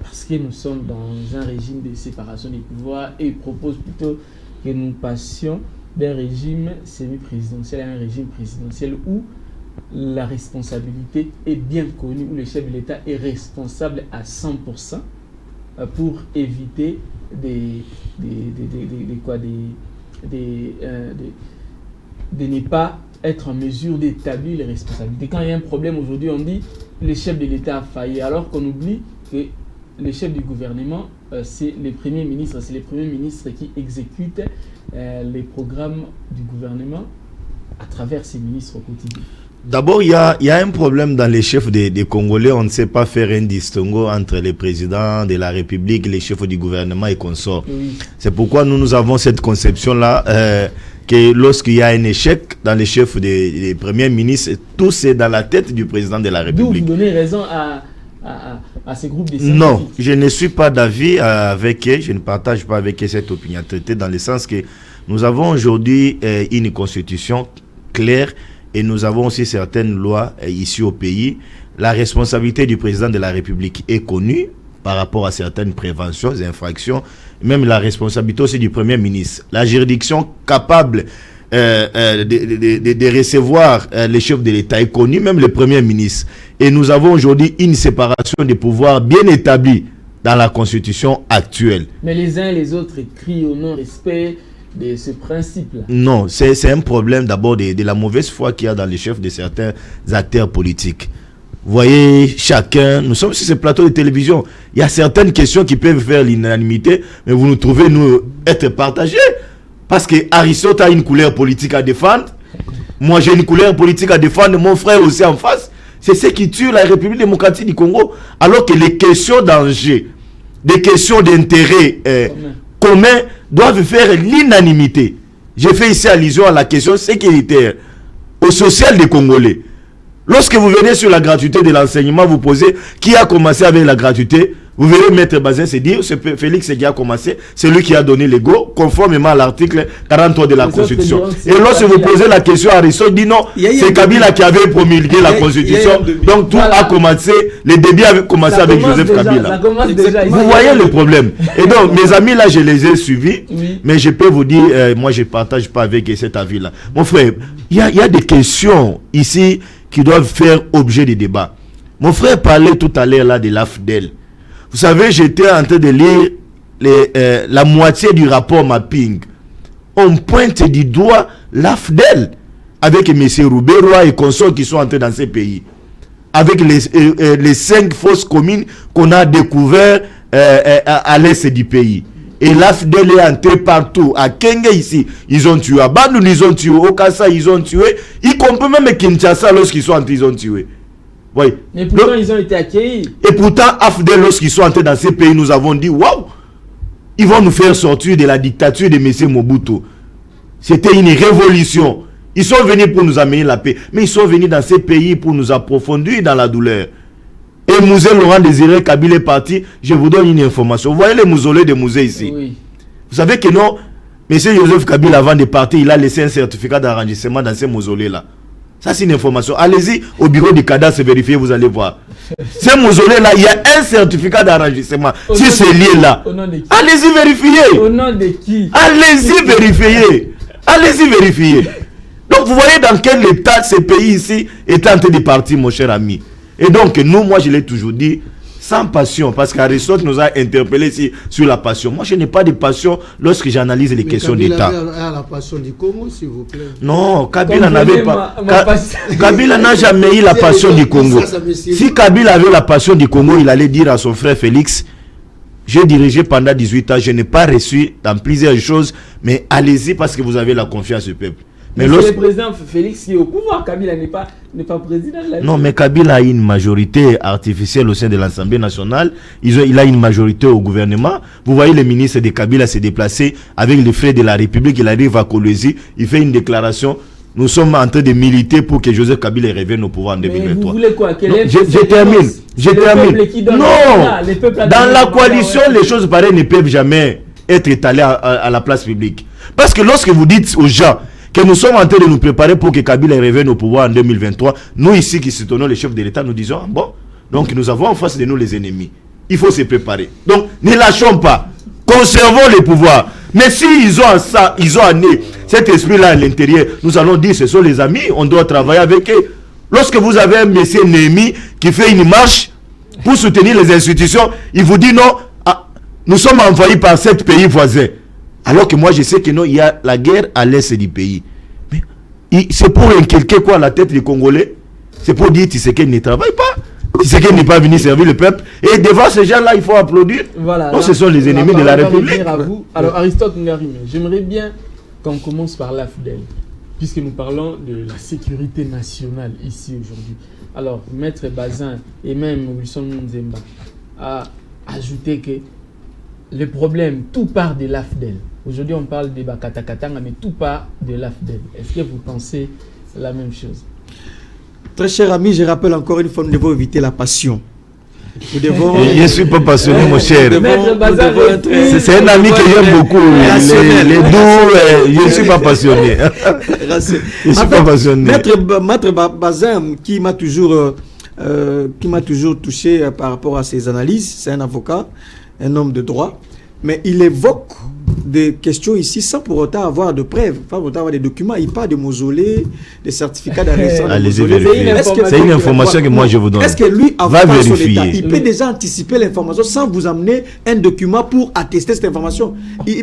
Parce que nous sommes dans un régime de séparation des pouvoirs et ils proposent plutôt que nous passions d'un régime semi-présidentiel à un régime présidentiel où la responsabilité est bien connue, où le chef de l'État est responsable à 100% pour éviter de ne pas être en mesure d'établir les responsabilités. Quand il y a un problème aujourd'hui, on dit le chef de l'État a failli, alors qu'on oublie que le chef du gouvernement, c'est les premiers ministres, qui exécutent les programmes du gouvernement à travers ces ministres au quotidien. D'abord, il y a un problème dans les chefs des Congolais. On ne sait pas faire un distinguo entre les présidents de la République, les chefs du gouvernement et consorts. Oui. C'est pourquoi nous avons cette conception-là que lorsqu'il y a un échec dans les chefs des premiers ministres, tout c'est dans la tête du président de la République. D'où vous donnez raison à ces groupes de scientifiques. Non, je ne suis pas d'avis avec eux, je ne partage pas avec eux cette opinion traitée dans le sens que nous avons aujourd'hui une constitution claire et nous avons aussi certaines lois ici au pays. La responsabilité du président de la République est connue par rapport à certaines préventions, infractions, même la responsabilité aussi du Premier ministre. La juridiction capable de recevoir les chefs de l'État est connue, même le Premier ministre. Et nous avons aujourd'hui une séparation des pouvoirs bien établie dans la Constitution actuelle. Mais les uns et les autres crient au non-respect de ce principe-là. Non, c'est un problème d'abord de la mauvaise foi qu'il y a dans les chefs de certains acteurs politiques. Vous voyez, chacun, nous sommes sur ce plateau de télévision, il y a certaines questions qui peuvent faire l'unanimité, mais vous nous trouvez, nous, être partagés. Parce que Aristote a une couleur politique à défendre, moi j'ai une couleur politique à défendre, mon frère aussi en face. C'est ce qui tue la République démocratique du Congo. Alors que les questions d'enjeu, des questions d'intérêt commun doivent faire l'unanimité. J'ai fait ici allusion à la question sécuritaire, au social des Congolais. Lorsque vous venez sur la gratuité de l'enseignement, vous posez qui a commencé avec la gratuité. Vous verrez Maître Bazin se dire, c'est Félix qui a commencé, c'est lui qui a donné le go, conformément à l'article 43 de la Constitution. Et lorsque vous posez la question à Aristote, dit non, c'est Kabila qui avait promulgué la Constitution. Donc tout a commencé, les débuts avaient commencé avec Joseph Kabila. Vous voyez le problème. Et donc, mes amis là, je les ai suivis, mais je peux vous dire, moi je ne partage pas avec cet avis-là. Mon frère, il y a des questions ici qui doivent faire objet de débat. Mon frère parlait tout à l'heure là de l'AFDEL. Vous savez, j'étais en train de lire la moitié du rapport mapping. On pointe du doigt l'AFDEL avec M. Rouberois et consorts qui sont entrés dans ces pays. Avec les 5 fausses communes qu'on a découvertes à l'est du pays. Et l'AFDEL est entré partout. À Kenge ici, ils ont tué. À Bandung, ils ont tué. Au Kassa, ils ont tué. Y compris même Kinshasa, lorsqu'ils sont entrés, ils ont tué. Oui. Mais pourtant, ils ont été accueillis. Et pourtant, AFDEL, lorsqu'ils sont entrés dans ces pays, nous avons dit, waouh, ils vont nous faire sortir de la dictature de M. Mobutu. C'était une révolution. Ils sont venus pour nous amener la paix. Mais ils sont venus dans ces pays pour nous approfondir dans la douleur. Et Mouzé Laurent Désiré Kabila est parti. Je vous donne une information. Vous voyez les mausolées de Mouzé ici. Oui. Vous savez que non, M. Joseph Kabila, avant de partir, il a laissé un certificat d'enregistrement dans ces mausolées-là. Ça, c'est une information. Allez-y au bureau du cadastre, vérifiez, vous allez voir. Ces mausolées-là, il y a un certificat d'enregistrement. Si c'est lié là, allez-y vérifier. Au nom de qui? Allez-y vérifier. Allez-y vérifier. Donc, vous voyez dans quel état ce pays ici est en train de partir, mon cher ami. Et donc, nous, moi, je l'ai toujours dit, sans passion, parce qu'Aristote nous a interpellé ici sur la passion. Moi, je n'ai pas de passion lorsque j'analyse les questions d'État. La passion du Congo, s'il vous plaît. Non, Kabila n'avait pas. Kabila n'a jamais eu la passion du Congo. Si Kabila avait la passion du Congo, il allait dire à son frère Félix, j'ai dirigé pendant 18 ans, je n'ai pas reçu dans plusieurs choses, mais allez-y parce que vous avez la confiance du peuple. Mais le président Félix qui est au pouvoir, Kabila n'est pas président de la République. Non, mais Kabila a une majorité artificielle au sein de l'Assemblée nationale. Il a une majorité au gouvernement. Vous voyez, le ministre de Kabila s'est déplacé avec les frais de la République. Il arrive à Kolwezi. Il fait une déclaration. Nous sommes en train de militer pour que Joseph Kabila revienne au pouvoir en 2023. Mais vous voulez quoi? Je termine. Non, dans la coalition, les choses pareilles ne peuvent jamais être étalées à la place publique. Parce que lorsque vous dites aux gens que nous sommes en train de nous préparer pour que Kabila revienne au pouvoir en 2023, nous ici qui soutenons les chefs de l'État, nous disons, bon, donc nous avons en face de nous les ennemis. Il faut se préparer. Donc, ne lâchons pas. Conservons les pouvoirs. Mais s'ils ont ça, ils ont amené cet esprit-là à l'intérieur, nous allons dire, ce sont les amis, on doit travailler avec eux. Lorsque vous avez un monsieur Némi qui fait une marche pour soutenir les institutions, il vous dit non, nous sommes envahis par 7 pays voisins. Alors que moi je sais que non, il y a la guerre à l'est du pays. Mais c'est pour inculquer quoi à la tête des Congolais? C'est pour dire Tshisekedi ne travaille pas. Tshisekedi n'est pas venu servir le peuple. Et devant ces gens-là, il faut applaudir. Voilà. Donc ce sont les ennemis de la République. À vous. Alors Aristote Ngarime, j'aimerais bien qu'on commence par l'AFDEL, puisque nous parlons de la sécurité nationale ici aujourd'hui. Alors, Maître Bazin et même Wilson Nzemba a ajouté que le problème, tout part de l'AFDEL. Aujourd'hui, on parle de Bakatakatanga, mais tout part de l'AFDEL. Est-ce que vous pensez la même chose? Très cher ami, je rappelle encore une fois, nous devons éviter la passion. Nous devons... Je ne suis pas passionné, mon cher. C'est un ami que j'aime beaucoup. Les doux, je ne suis pas passionné. Je ne suis pas passionné. Maître Bazin, qui m'a toujours touché par rapport à ses analyses, c'est un avocat, un homme de droit, mais il évoque des questions ici sans pour autant avoir de preuves, sans pour autant avoir des documents. Il parle de mausolées, des certificats d'arrestation. Allez-y vérifier. C'est une information que moi je vous donne. Est-ce que lui, va vérifier, il peut déjà anticiper l'information sans vous amener un document pour attester cette information?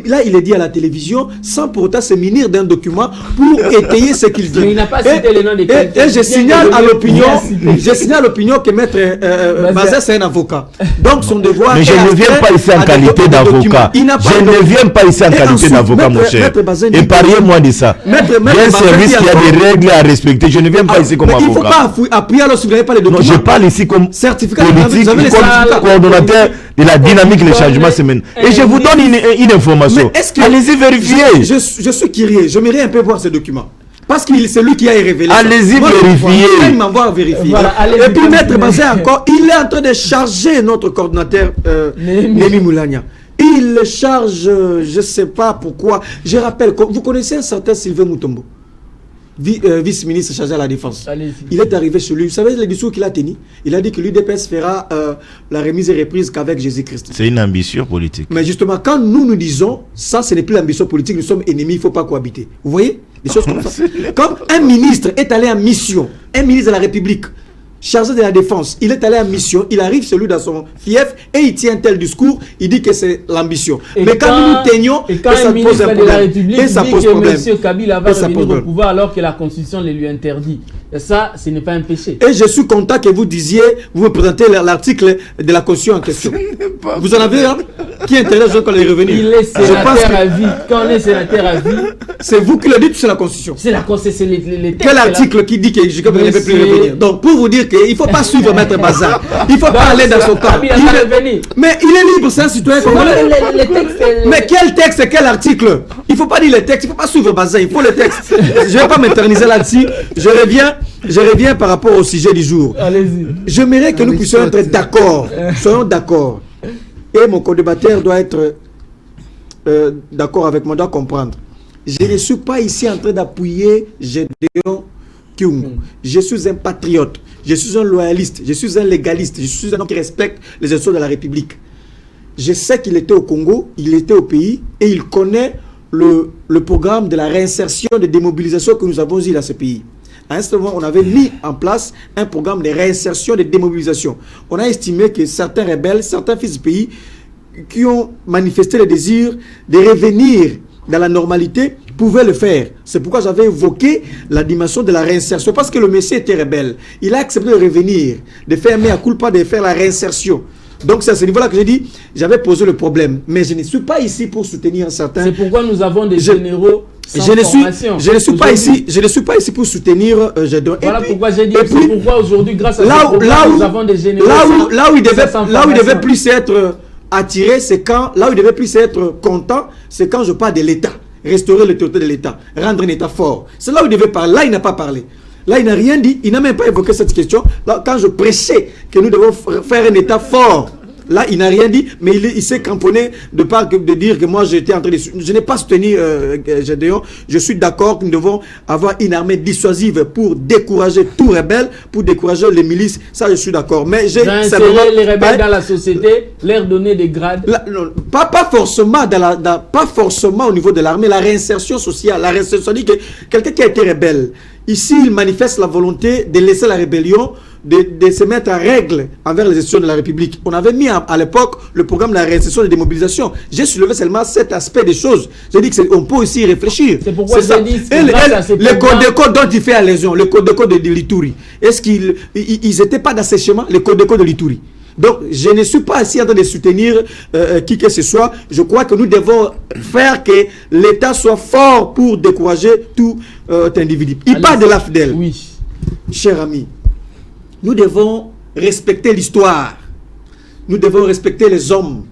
Là, il est dit à la télévision sans pour autant se munir d'un document pour étayer ce qu'il dit. Mais il n'a pas cité les noms des et je signale à l'opinion que Maître Bazin, c'est un avocat. Donc son devoir. Mais je ne viens pas ici en qualité d'avocat. Je ne viens pas ici en qualité d'avocat, mon cher. Épargnez-moi de ça. Il y a un service qui a des règles à respecter. Je ne viens pas ici comme avocat. Il ne faut pas appuyer alors si vous n'avez pas les documents. Non, je parle ici comme certificat politique, comme coordonnateur de la dynamique des changements semaine. Et je vous donne une information. Allez-y vérifier. Je suis curieux. J'aimerais un peu voir ces documents. Parce que c'est lui qui a révélé. Allez-y vérifier. Il m'envoie vérifier. Voilà, et puis Maître Bazin encore, il est en train de charger notre coordinateur Némi Moulania. Il le charge, je ne sais pas pourquoi. Je rappelle, vous connaissez un certain Sylvain Mutombo, vice-ministre chargé à la défense. Il est arrivé chez lui. Vous savez le discours qu'il a tenu? Il a dit que l'UDPS fera la remise et reprise qu'avec Jésus-Christ. C'est une ambition politique. Mais justement, quand nous disons, ça, ce n'est plus l'ambition politique, nous sommes ennemis, il ne faut pas cohabiter. Vous voyez? Des choses comme ça. Comme un ministre est allé en mission, un ministre de la République, chargé de la défense, il est allé en mission, il arrive celui dans son fief et il tient un tel discours, il dit que c'est l'ambition. Mais quand nous nous teignons, et quand un ministre de la République dit que M. Kabila va revenir au pouvoir alors que la Constitution le lui interdit, ça, ce n'est pas un péché. Et je suis content que vous disiez, vous me présentez l'article de la Constitution en question. Vous en avez un qui intéresse les gens quand il est revenu. Il est sénateur à vie. Quand on est sénateur à vie, c'est vous qui le dites, c'est la Constitution. C'est la Constitution. Quel article qui dit que je ne peux plus revenir? Donc, pour vous dire qu'il ne faut pas suivre Maître Bazin. Il ne faut pas aller dans son camp. Mais il est libre, c'est un citoyen congolais. Mais quel texte et quel article? Il ne faut pas dire les textes, il ne faut pas suivre Bazin, il faut le texte. Je ne vais pas m'éterniser là-dessus. Je reviens par rapport au sujet du jour. Allez-y. J'aimerais que nous puissions être d'accord. Soyons d'accord. Et mon co-débatteur doit être d'accord avec moi, doit comprendre. Je ne suis pas ici en train d'appuyer Gédéon Kyungu. Je suis un patriote. Je suis un loyaliste. Je suis un légaliste. Je suis un homme qui respecte les institutions de la République. Je sais qu'il était au Congo, il était au pays et il connaît le programme de la réinsertion, de démobilisation que nous avons eu dans ce pays. À un certain moment, on avait mis en place un programme de réinsertion, de démobilisation. On a estimé que certains rebelles, certains fils du pays qui ont manifesté le désir de revenir dans la normalité pouvaient le faire. C'est pourquoi j'avais évoqué la dimension de la réinsertion, parce que le monsieur était rebelle. Il a accepté de revenir, de faire mea culpa, de faire la réinsertion. Donc c'est à ce niveau-là que j'ai dit, j'avais posé le problème. Mais je ne suis pas ici pour soutenir certains. C'est pourquoi nous avons des généraux sans formation. Je ne suis pas ici pour soutenir Gédéon. Voilà pourquoi j'ai dit, c'est pourquoi aujourd'hui, grâce à ce programme, nous avons des généraux là où il devait plus être attiré, c'est quand, là où il devait plus être content, c'est quand je parle de l'État. Restaurer l'autorité de l'État, rendre un État fort. C'est là où il devait parler. Là, il n'a pas parlé. Là, il n'a rien dit. Il n'a même pas évoqué cette question. Là, quand je prêchais que nous devons faire un État fort, là, il n'a rien dit. Mais il s'est cramponné de dire que moi, j'étais en train de... Je n'ai pas soutenu Gédéon. Je suis d'accord que nous devons avoir une armée dissuasive pour décourager tout rebelle, pour décourager les milices. Ça, je suis d'accord. Mais j'ai simplement les rebelles dans la société, leur donner des grades. Pas forcément au niveau de l'armée. La réinsertion sociale. La réinsertion dit que quelqu'un qui a été rebelle, ici, il manifeste la volonté de laisser la rébellion, de se mettre en règle envers les institutions de la République. On avait mis à l'époque le programme de la réinsertion et de démobilisation. J'ai soulevé seulement cet aspect des choses. J'ai dit qu'on peut aussi y réfléchir. C'est pourquoi j'ai dit le code de code dont il fait allusion, le code de code de l'Ituri, est-ce qu'ils n'étaient pas d'assèchement, le code de code de l'Ituri? Donc, je ne suis pas ici en train de soutenir qui que ce soit. Je crois que nous devons faire que l'État soit fort pour décourager tout individu. Il parle de l'AFDEL. Oui. Cher ami, nous devons respecter l'histoire. Nous devons respecter les hommes.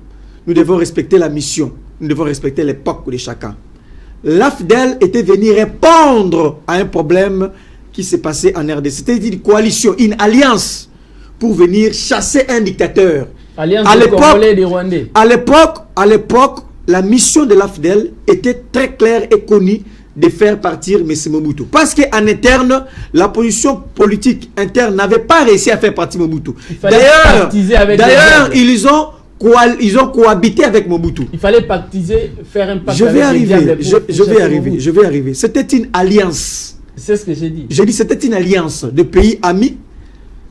Nous devons respecter la mission. Nous devons respecter l'époque de chacun. L'AFDEL était venu répondre à un problème qui s'est passé en RDC. C'était une coalition, une alliance pour venir chasser un dictateur. Alliance des Congolais et des Rwandais. À l'époque, la mission de l'AFDEL était très claire et connue de faire partir M. Mobutu. Parce qu'en interne, la position interne n'avait pas réussi à faire partir Mobutu. D'ailleurs, ils ont cohabité avec Mobutu. Il fallait pactiser, faire un pacte. Je vais arriver. C'était une alliance. C'est ce que j'ai dit. J'ai dit c'était une alliance de pays amis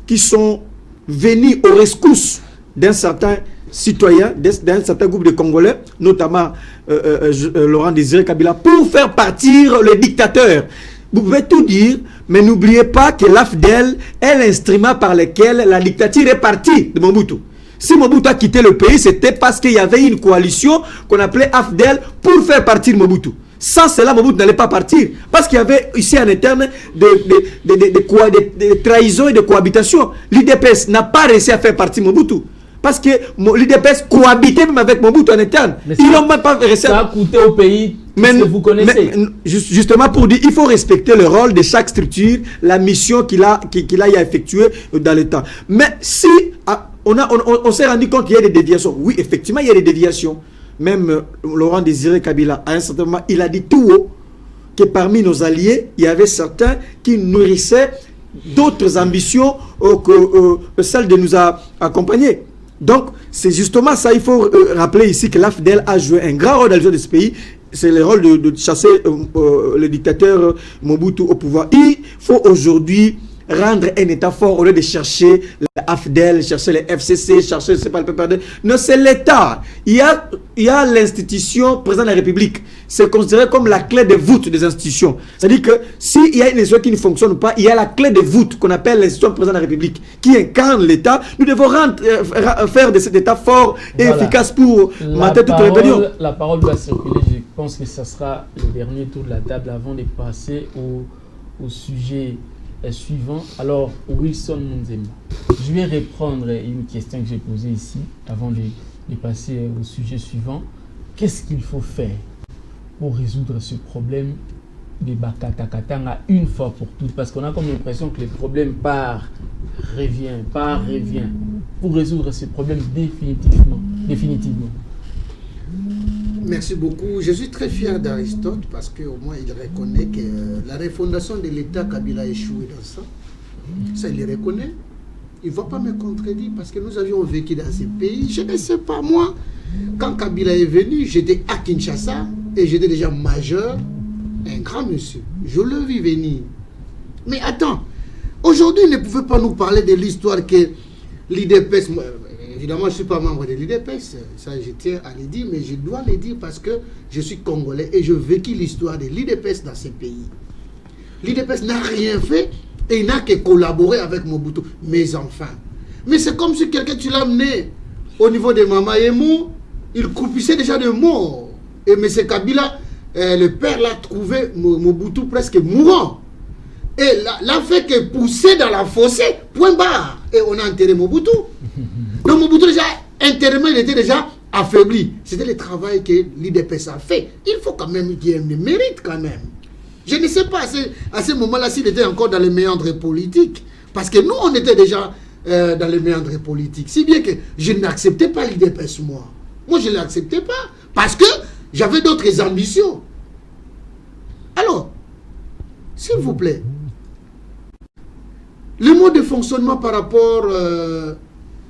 qui sont venus aux rescousses d'un certain citoyen, d'un certain groupe de Congolais, notamment Laurent Désiré Kabila, pour faire partir le dictateur. Vous pouvez tout dire, mais n'oubliez pas que l'AFDEL est l'instrument par lequel la dictature est partie de Mobutu. Si Mobutu a quitté le pays, c'était parce qu'il y avait une coalition qu'on appelait AFDEL pour faire partir Mobutu. Sans cela, Mobutu n'allait pas partir. Parce qu'il y avait ici en interne de trahisons et de cohabitation. L'UDPS n'a pas réussi à faire partir Mobutu. Parce que l'UDPS cohabitait même avec Mobutu en interne. Ils n'ont même pas réussi. Ça a coûté au pays ce que vous connaissez. Justement pour dire, il faut respecter le rôle de chaque structure, la mission qu'il a effectuée dans le temps. Mais si on s'est rendu compte qu'il y a des déviations. Oui, effectivement, il y a des déviations. Même Laurent Désiré Kabila, à un certain moment, il a dit tout haut que parmi nos alliés, il y avait certains qui nourrissaient d'autres ambitions que celles de nous accompagner. Donc, c'est justement ça, il faut rappeler ici que l'AFDEL a joué un grand rôle dans l'histoire de ce pays. C'est le rôle de chasser le dictateur Mobutu au pouvoir. Il faut aujourd'hui rendre un État fort au lieu de chercher l'AFDEL, chercher les FCC, chercher, c'est pas le PPRD. Non, c'est l'État. Il y a l'institution président de la République. C'est considéré comme la clé de voûte des institutions. C'est-à-dire que s'il y a une institution qui ne fonctionne pas, il y a la clé de voûte qu'on appelle l'institution président de la République qui incarne l'État. Nous devons faire de cet État fort et efficace pour mater toute rébellion. La parole va circuler. Je pense que ce sera le dernier tour de la table avant de passer au sujet suivant. Alors, Wilson Munzemba, je vais reprendre une question que j'ai posée ici avant de passer au sujet suivant. Qu'est-ce qu'il faut faire pour résoudre ce problème de Bakatakatanga une fois pour toutes? Parce qu'on a comme l'impression que le problème part, revient. Pour résoudre ce problème définitivement. Merci beaucoup. Je suis très fier d'Aristote parce qu'au moins il reconnaît que la refondation de l'État Kabila a échoué dans ça. Ça, il le reconnaît. Il ne va pas me contredire parce que nous avions vécu dans ces pays. Je ne sais pas, moi, quand Kabila est venu, j'étais à Kinshasa et j'étais déjà majeur, un grand monsieur. Je le vis venir. Mais attends, aujourd'hui, il ne pouvait pas nous parler de l'histoire que l'IDPS... Évidemment, je ne suis pas membre de l'IDPS, ça je tiens à le dire, mais je dois le dire parce que je suis congolais et je vécu l'histoire de l'IDPS dans ces pays. L'IDPS n'a rien fait et il n'a que collaboré avec Mobutu, mes enfants. Mais c'est comme si quelqu'un, tu l'as amené au niveau de Mama Yemou, il croupissait déjà de mort. Et M. Kabila, le père l'a trouvé Mobutu presque mourant. Et l'a fait que pousser dans la fossée, point barre. Et on a enterré Mobutu. Donc Mobutu déjà, intérieurement, il était déjà affaibli. C'était le travail que l'IDPS a fait. Il faut quand même qu'il y ait un mérite quand même. Je ne sais pas à ce moment-là s'il était encore dans les méandres politiques. Parce que nous, on était déjà dans les méandres politiques. Si bien que je n'acceptais pas l'IDPS, moi. Moi, je ne l'acceptais pas. Parce que j'avais d'autres ambitions. Alors, s'il vous plaît, le mode de fonctionnement par rapport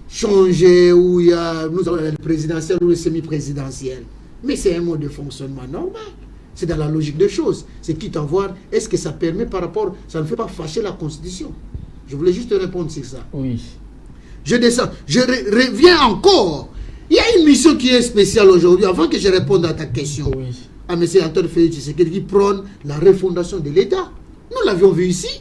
changer, où il y a, nous avons le présidentiel ou le semi-présidentiel. Mais c'est un mode de fonctionnement normal. C'est dans la logique des choses. C'est quitte à voir, est-ce que ça permet par rapport, ça ne fait pas fâcher la Constitution? Je voulais juste répondre sur ça. Oui. Je descends, je reviens encore. Il y a une mission qui est spéciale aujourd'hui, avant que je réponde à ta question. Oui. À M. Antoine Félix Tshisekedi qui prône la refondation de l'État. Nous l'avions vu ici.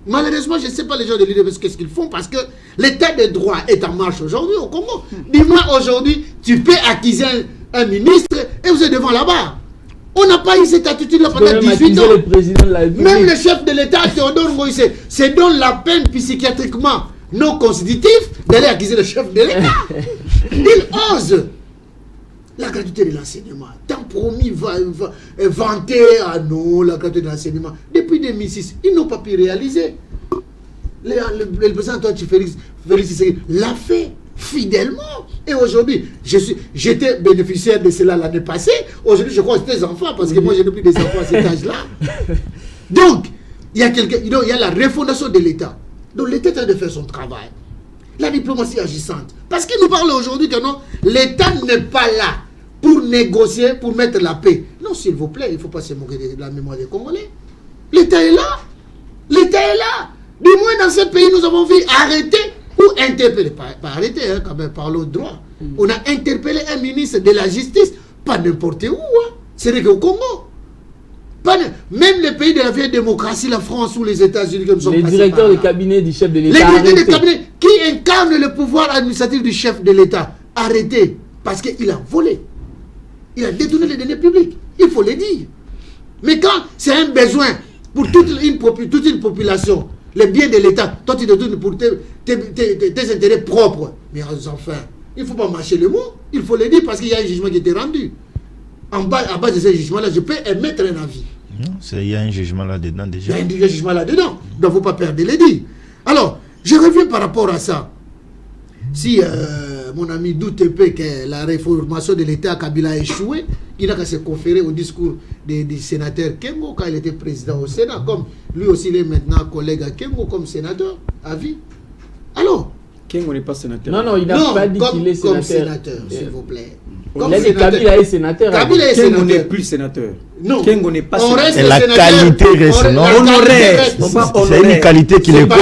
Malheureusement, je ne sais pas les gens de l'IDPS qu'est-ce qu'ils font parce que l'état de droit est en marche aujourd'hui au Congo. Dis-moi aujourd'hui, tu peux accuser un ministre et vous êtes devant la barre. On n'a pas eu cette attitude-là pendant 18 ans. Même le chef de l'État, Théodore Moïse, c'est donne la peine psychiatriquement non constitutive d'aller accuser le chef de l'État. Il ose. La gratuité de l'enseignement, tant promis, vanté, ah non, la gratuité de l'enseignement. Depuis 2006, ils n'ont pas pu réaliser. Le président Antoine Félix l'a fait fidèlement. Et aujourd'hui, j'étais bénéficiaire de cela l'année passée. Aujourd'hui, je crois que c'est des enfants, parce que moi, je n'ai plus des enfants à cet âge-là. Donc, il y a la refondation de l'État. Donc, l'État est en train de faire son travail. La diplomatie agissante. Parce qu'il nous parle aujourd'hui que non, l'État n'est pas là pour négocier, pour mettre la paix. Non, s'il vous plaît, il ne faut pas se moquer de la mémoire des Congolais. L'État est là. L'État est là. Du moins, dans ce pays, nous avons vu arrêter ou interpeller. Pas arrêter, hein, quand même, parlons de droit. On a interpellé un ministre de la justice, pas n'importe où. Hein. C'est qu'au Congo. Même les pays de la vieille démocratie, la France ou les États-Unis, comme sont les directeurs de cabinet du chef de l'État. Les directeurs de cabinet qui incarnent le pouvoir administratif du chef de l'État, arrêtés parce qu'il a volé. Il a détourné les deniers publics. Il faut le dire. Mais quand c'est un besoin pour toute une population, les biens de l'État, toi tu détournes pour tes intérêts propres. Mais enfin, il ne faut pas mâcher le mot. Il faut le dire parce qu'il y a un jugement qui était rendu. À base de ce jugement-là, je peux émettre un avis. Il y a un jugement là-dedans déjà. Il y a un jugement là-dedans. Donc, il ne faut pas perdre les dire. Alors, je reviens par rapport à ça. Si mon ami doute peu que la réformation de l'État à Kabila a échoué, il n'a qu'à se conférer au discours du sénateur Kengo quand il était président au Sénat. Comme lui aussi, il est maintenant collègue à Kengo comme sénateur à vie. Alors, Kengo n'est pas sénateur. Non, il n'a pas dit qu'il est sénateur. Comme sénateur, s'il vous plaît. Il a dit Kabila est sénateur. Kengo n'est plus sénateur. Non. Kengo n'est pas sénateur. C'est la qualité reste, non? C'est une qualité qui les colle.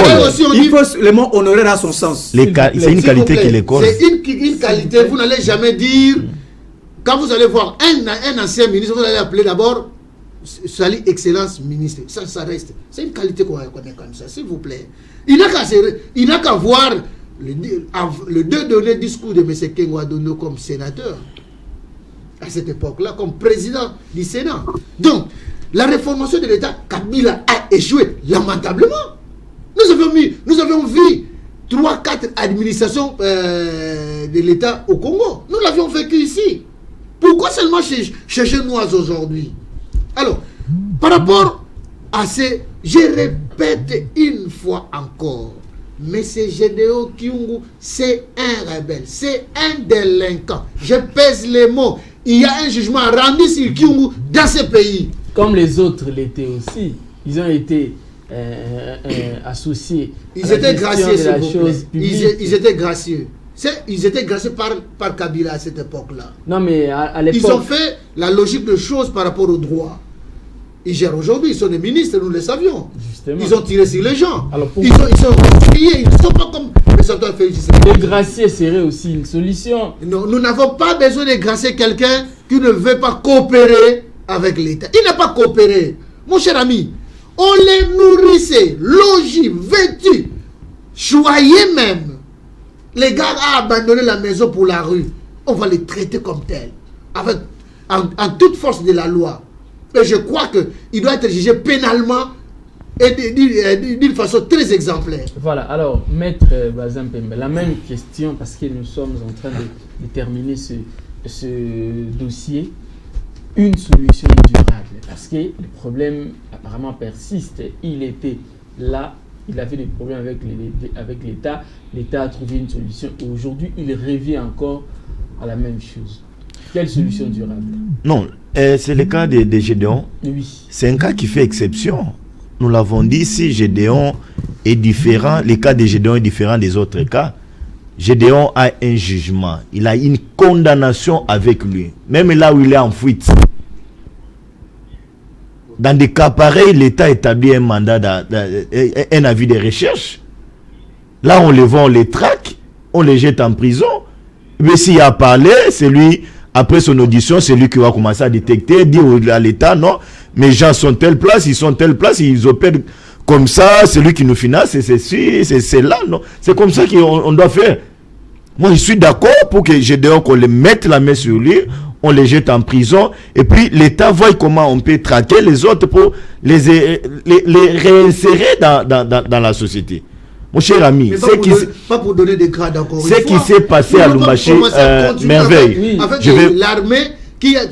Il faut le mot honoraire à son sens. C'est une qualité qui les colle. C'est une qualité, vous n'allez jamais dire, quand vous allez voir un ancien ministre, vous allez appeler d'abord salut excellence ministre. Ça reste. C'est une qualité qu'on reconnaît comme ça, s'il vous plaît. Il n'a qu'à voir le deux derniers discours de M. Kengo Adono comme sénateur. À cette époque-là, comme président du Sénat. Donc, la réformation de l'État, Kabila a échoué lamentablement. Nous avions vu 3-4 administrations de l'État au Congo. Nous l'avions vécu ici. Pourquoi seulement chercher noise aujourd'hui. Alors, par rapport à ces... Je répète une fois encore, M. Gédéon Kyungu, c'est un rebelle, c'est un délinquant. Je pèse les mots. Il y a un jugement rendu sur Kyungu dans ce pays. Comme les autres l'étaient aussi. Ils ont été associés. Ils étaient graciés, s'il vous plaît. Ils étaient gracieux. Ils étaient graciés par Kabila à cette époque-là. Non, mais à l'époque... Ils ont fait la logique de choses par rapport au droit. Ils gèrent aujourd'hui, ils sont des ministres, nous le savions. Justement. Ils ont tiré sur les gens. Alors, ils sont repliés, ils ne sont pas comme le Santo Félix. Les gracier serait aussi une solution. Non, nous n'avons pas besoin de gracier quelqu'un qui ne veut pas coopérer avec l'État. Il n'a pas coopéré. Mon cher ami, on les nourrissait, logis, vêtus, choyés même. Les gars ont abandonné la maison pour la rue. On va les traiter comme tels, en toute force de la loi. Et je crois qu'il doit être jugé pénalement et d'une façon très exemplaire. Voilà, alors, Maître Bazampembe, la même question, parce que nous sommes en train de terminer ce dossier. Une solution durable, parce que le problème apparemment persiste. Il était là, il avait des problèmes avec l'État. L'État a trouvé une solution. Aujourd'hui, il revient encore à la même chose. Quelle solution durable? Non, c'est le cas de Gédéon. Oui. C'est un cas qui fait exception. Nous l'avons dit, si Gédéon est différent, le cas de Gédéon est différent des autres cas. Gédéon a un jugement, il a une condamnation avec lui, même là où il est en fuite. Dans des cas pareils, l'État établit un mandat, un avis de recherche. Là, on les voit, on les traque, on les jette en prison. Mais s'il a parlé, c'est lui, après son audition, c'est lui qui va commencer à détecter, dire à l'État, non, mes gens sont telle place, ils sont telle place, ils opèrent comme ça, c'est lui qui nous finance, c'est là, non. C'est comme ça qu'on doit faire. Moi, je suis d'accord pour que Gédéon, qu'on les mette la main sur lui, on les jette en prison, et puis l'État voit comment on peut traquer les autres pour les réinsérer dans la société. Mon cher ami, pas pour donner des grades encore une fois. Ce qui s'est passé à Lubumbashi, merveille. Avec l'armée qui a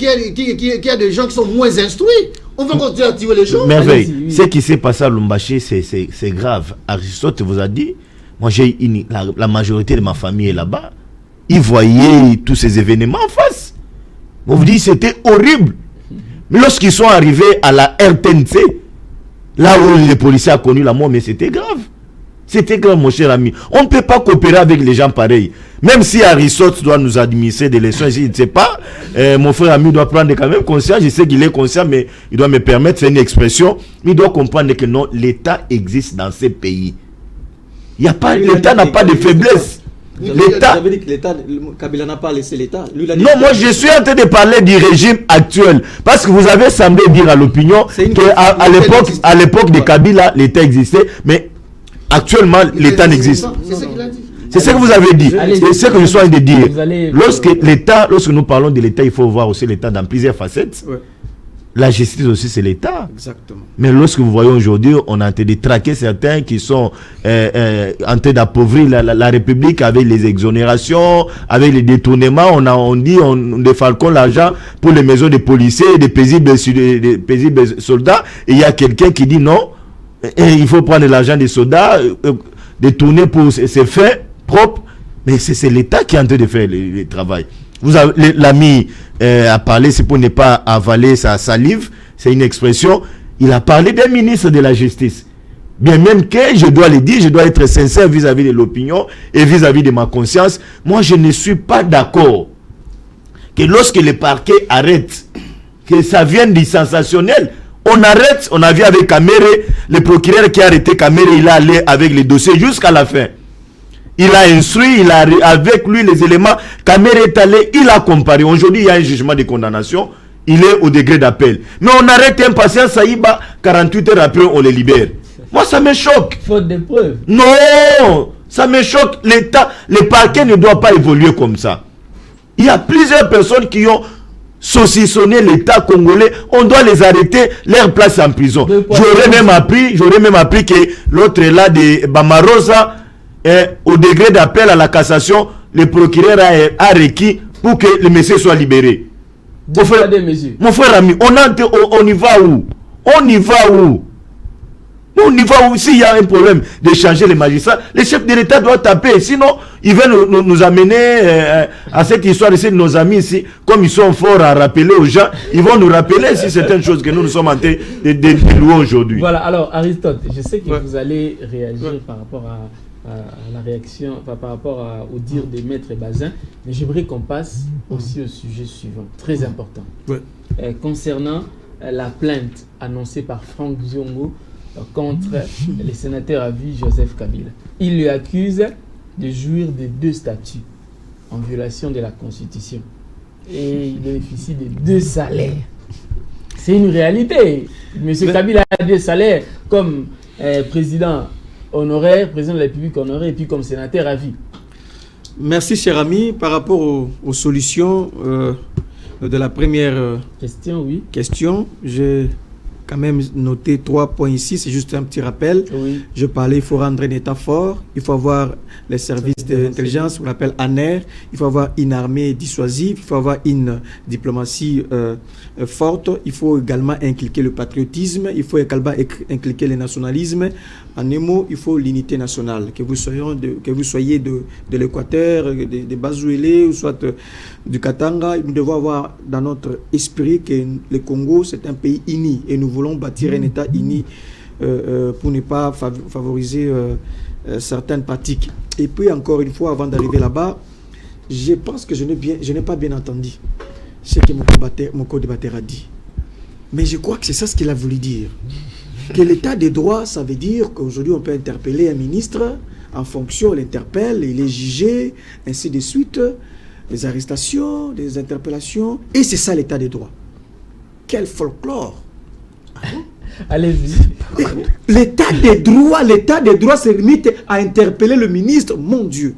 des gens qui sont moins instruits. On va continuer à tuer les gens. Merveille. Oui. Ce qui s'est passé à Lubumbashi, c'est grave. Aristote vous a dit, moi j'ai la majorité de ma famille est là-bas. Ils voyaient tous ces événements en face. On vous dit c'était horrible. Mais lorsqu'ils sont arrivés à la RTNC, là où les policiers ont connu la mort, mais c'était grave. C'était grave, mon cher ami. On ne peut pas coopérer avec les gens pareils. Même si Aristote doit nous administrer des leçons, je ne sais pas, mon frère ami doit prendre quand même conscience. Je sais qu'il est conscient, mais il doit me permettre de faire une expression. Il doit comprendre que non, l'État existe dans ces pays. L'État n'a pas de faiblesse. L'État, Kabila n'a pas laissé l'État. Non, moi je suis en train de parler du régime actuel. Parce que vous avez semblé dire à l'opinion qu'à l'époque de Kabila, l'État existait, mais actuellement, l'État n'existe. C'est ce qu'il a dit. C'est ce que vous avez dit. C'est ce que je suis en train de dire. Lorsque nous parlons de l'État, il faut voir aussi l'État dans plusieurs facettes. Ouais. La justice aussi, c'est l'État. Exactement. Mais lorsque vous voyez aujourd'hui, on est en train de traquer certains qui sont en train d'appauvrir la République avec les exonérations, avec les détournements. On dit on défalconne l'argent pour les maisons des policiers, des paisibles soldats. Et il y a quelqu'un qui dit non, il faut prendre l'argent des soldats, détourner pour ses fins propres. Mais c'est l'État qui est en train de faire le travail. L'ami a parlé, c'est pour ne pas avaler sa salive, c'est une expression. Il a parlé d'un ministre de la justice. Bien même que, je dois le dire, je dois être sincère vis-à-vis de l'opinion et vis-à-vis de ma conscience. Moi, je ne suis pas d'accord que lorsque le parquet arrête, que ça vienne du sensationnel. On arrête, on a vu avec Kamere, le procureur qui a arrêté Kamere, il a allé avec les dossiers jusqu'à la fin. Il a instruit, il a avec lui les éléments. Kamere est allé, il a comparé. Aujourd'hui, il y a un jugement de condamnation. Il est au degré d'appel. Mais on arrête un patient Saïba, 48 heures après, on le libère. Moi, ça me choque. Faute de preuves. Non, ça me choque. L'État, le parquet ne doit pas évoluer comme ça. Il y a plusieurs personnes qui ont saucissonné l'État congolais. On doit les arrêter, leur place en prison. J'aurais même appris que l'autre là de Bamarosa, au degré d'appel à la cassation, le procureur a requis pour que le monsieur soit libéré. Mon frère ami, on y va où? On y va où? On y va où? S'il y a un problème de changer les magistrats, les chefs de l'État doivent taper. Sinon, ils veulent nous amener à cette histoire ici de nos amis ici. Comme ils sont forts à rappeler aux gens, ils vont nous rappeler si c'est une chose que nous sommes en train de louer aujourd'hui. Voilà, alors Aristote, je sais que vous allez réagir par rapport à la réaction, par rapport au dire de Maître Bazin, mais j'aimerais qu'on passe aussi au sujet suivant, très important. Concernant la plainte annoncée par Franck Diongo contre le sénateur à vie Joseph Kabila. Il lui accuse de jouir de 2 statuts en violation de la Constitution. Et il bénéficie de 2 salaires. C'est une réalité. Monsieur Kabila a 2 salaires comme président honoraire, président de la République honoraire et puis comme sénateur à vie. Merci, cher ami. Par rapport aux solutions de la première question, j'ai quand même noté 3 points ici. C'est juste un petit rappel. Je parlais, il faut rendre un État fort. Il faut avoir les services d'intelligence, on l'appelle ANER. Il faut avoir une armée dissuasive. Il faut avoir une diplomatie forte. Il faut également inculquer le patriotisme. Il faut également inculquer le nationalisme. En un mot, il faut l'unité nationale. Que vous soyez de l'Équateur, de Bazouélé, ou soit du Katanga, nous devons avoir dans notre esprit que le Congo, c'est un pays uni. Et nous voulons bâtir un État uni pour ne pas favoriser certaines pratiques. Et puis encore une fois, avant d'arriver là-bas, je pense que je n'ai pas bien entendu ce que mon co-débatteur a dit. Mais je crois que c'est ça ce qu'il a voulu dire. Que l'état des droits, ça veut dire qu'aujourd'hui on peut interpeller un ministre, en fonction, on l'interpelle, il est jugé, ainsi de suite, des arrestations, des interpellations, et c'est ça l'état des droits. Quel folklore! Allez-y. L'état des droits se limite à interpeller le ministre, mon Dieu.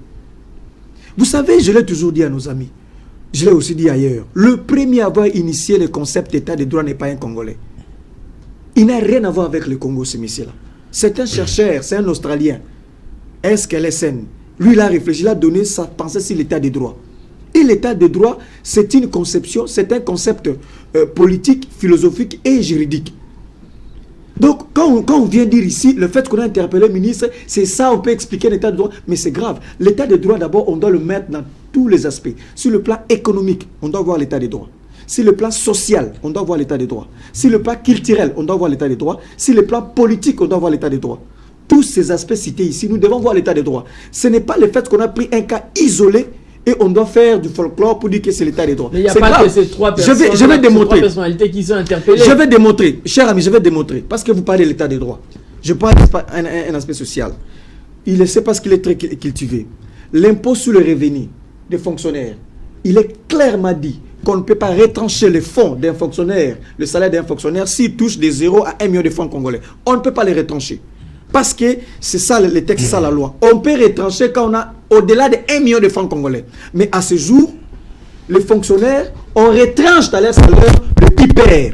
Vous savez, je l'ai toujours dit à nos amis, je l'ai aussi dit ailleurs, le premier à avoir initié le concept d'état des droits n'est pas un Congolais. Il n'a rien à voir avec le Congo, ce monsieur-là. C'est un chercheur, c'est un Australien. SKLSN. Lui, il a réfléchi, il a donné sa pensée sur l'état des droits. Et l'état des droits, c'est une conception, c'est un concept politique, philosophique et juridique. Donc, quand on vient dire ici, le fait qu'on a interpellé le ministre, c'est ça, on peut expliquer l'état des droits, mais c'est grave. L'état des droits, d'abord, on doit le mettre dans tous les aspects. Sur le plan économique, on doit voir l'état des droits. Sur le plan social, on doit voir l'état des droits. Sur le plan culturel, on doit voir l'état des droits. Sur le plan politique, on doit voir l'état des droits. Tous ces aspects cités ici, nous devons voir l'état des droits. Ce n'est pas le fait qu'on a pris un cas isolé et on doit faire du folklore pour dire que c'est l'état des droits. Mais il n'y a pas que ces 3 personnes, je vais démontrer. 3 personnalités qui sont interpellées. Je vais démontrer, cher ami, je vais démontrer. Parce que vous parlez de l'état des droits. Je parle d'un aspect social. Il ne sait pas ce qu'il est très cultivé. L'impôt sur le revenu des fonctionnaires, il est clairement dit qu'on ne peut pas retrancher les fonds d'un fonctionnaire, le salaire d'un fonctionnaire, s'il touche de 0 à 1 million de francs congolais. On ne peut pas les retrancher. Parce que c'est ça, les textes, c'est ça la loi. On peut retrancher quand on a au-delà de 1 million de francs congolais. Mais à ce jour, les fonctionnaires, on retranche dans leur salaire le piper.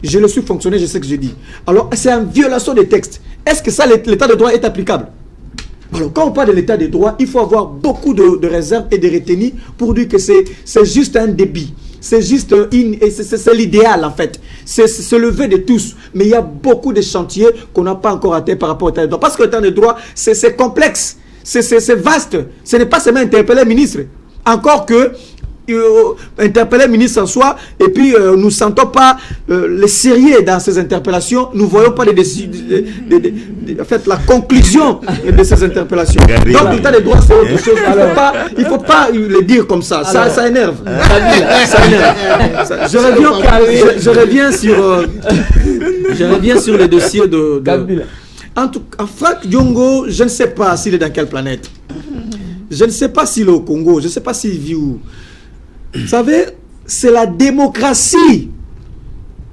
Je le suis fonctionnaire, je sais ce que je dis. Alors, c'est en violation des textes. Est-ce que ça, l'état de droit est applicable? Alors, quand on parle de l'état des droits, il faut avoir beaucoup de réserves et de retenues pour dire que c'est juste un débit. C'est juste c'est l'idéal en fait. C'est le vœu de tous. Mais il y a beaucoup de chantiers qu'on n'a pas encore atteints par rapport au l'état des droits. Parce que l'état des droits, c'est complexe. C'est vaste. Ce n'est pas seulement interpeller le ministre. Encore que interpeller le ministre en soi, et puis nous ne sentons pas le sérieux dans ces interpellations, nous ne voyons pas en fait, la conclusion de ces interpellations. Donc l'état des droits, c'est autre chose. Il ne faut pas le dire comme ça, ça énerve. Ça énerve. Je reviens sur le dossier de en tout cas, Franck Diongo, je ne sais pas s'il est dans quelle planète. Je ne sais pas s'il est au Congo, je ne sais pas s'il vit où. Vous savez, c'est la démocratie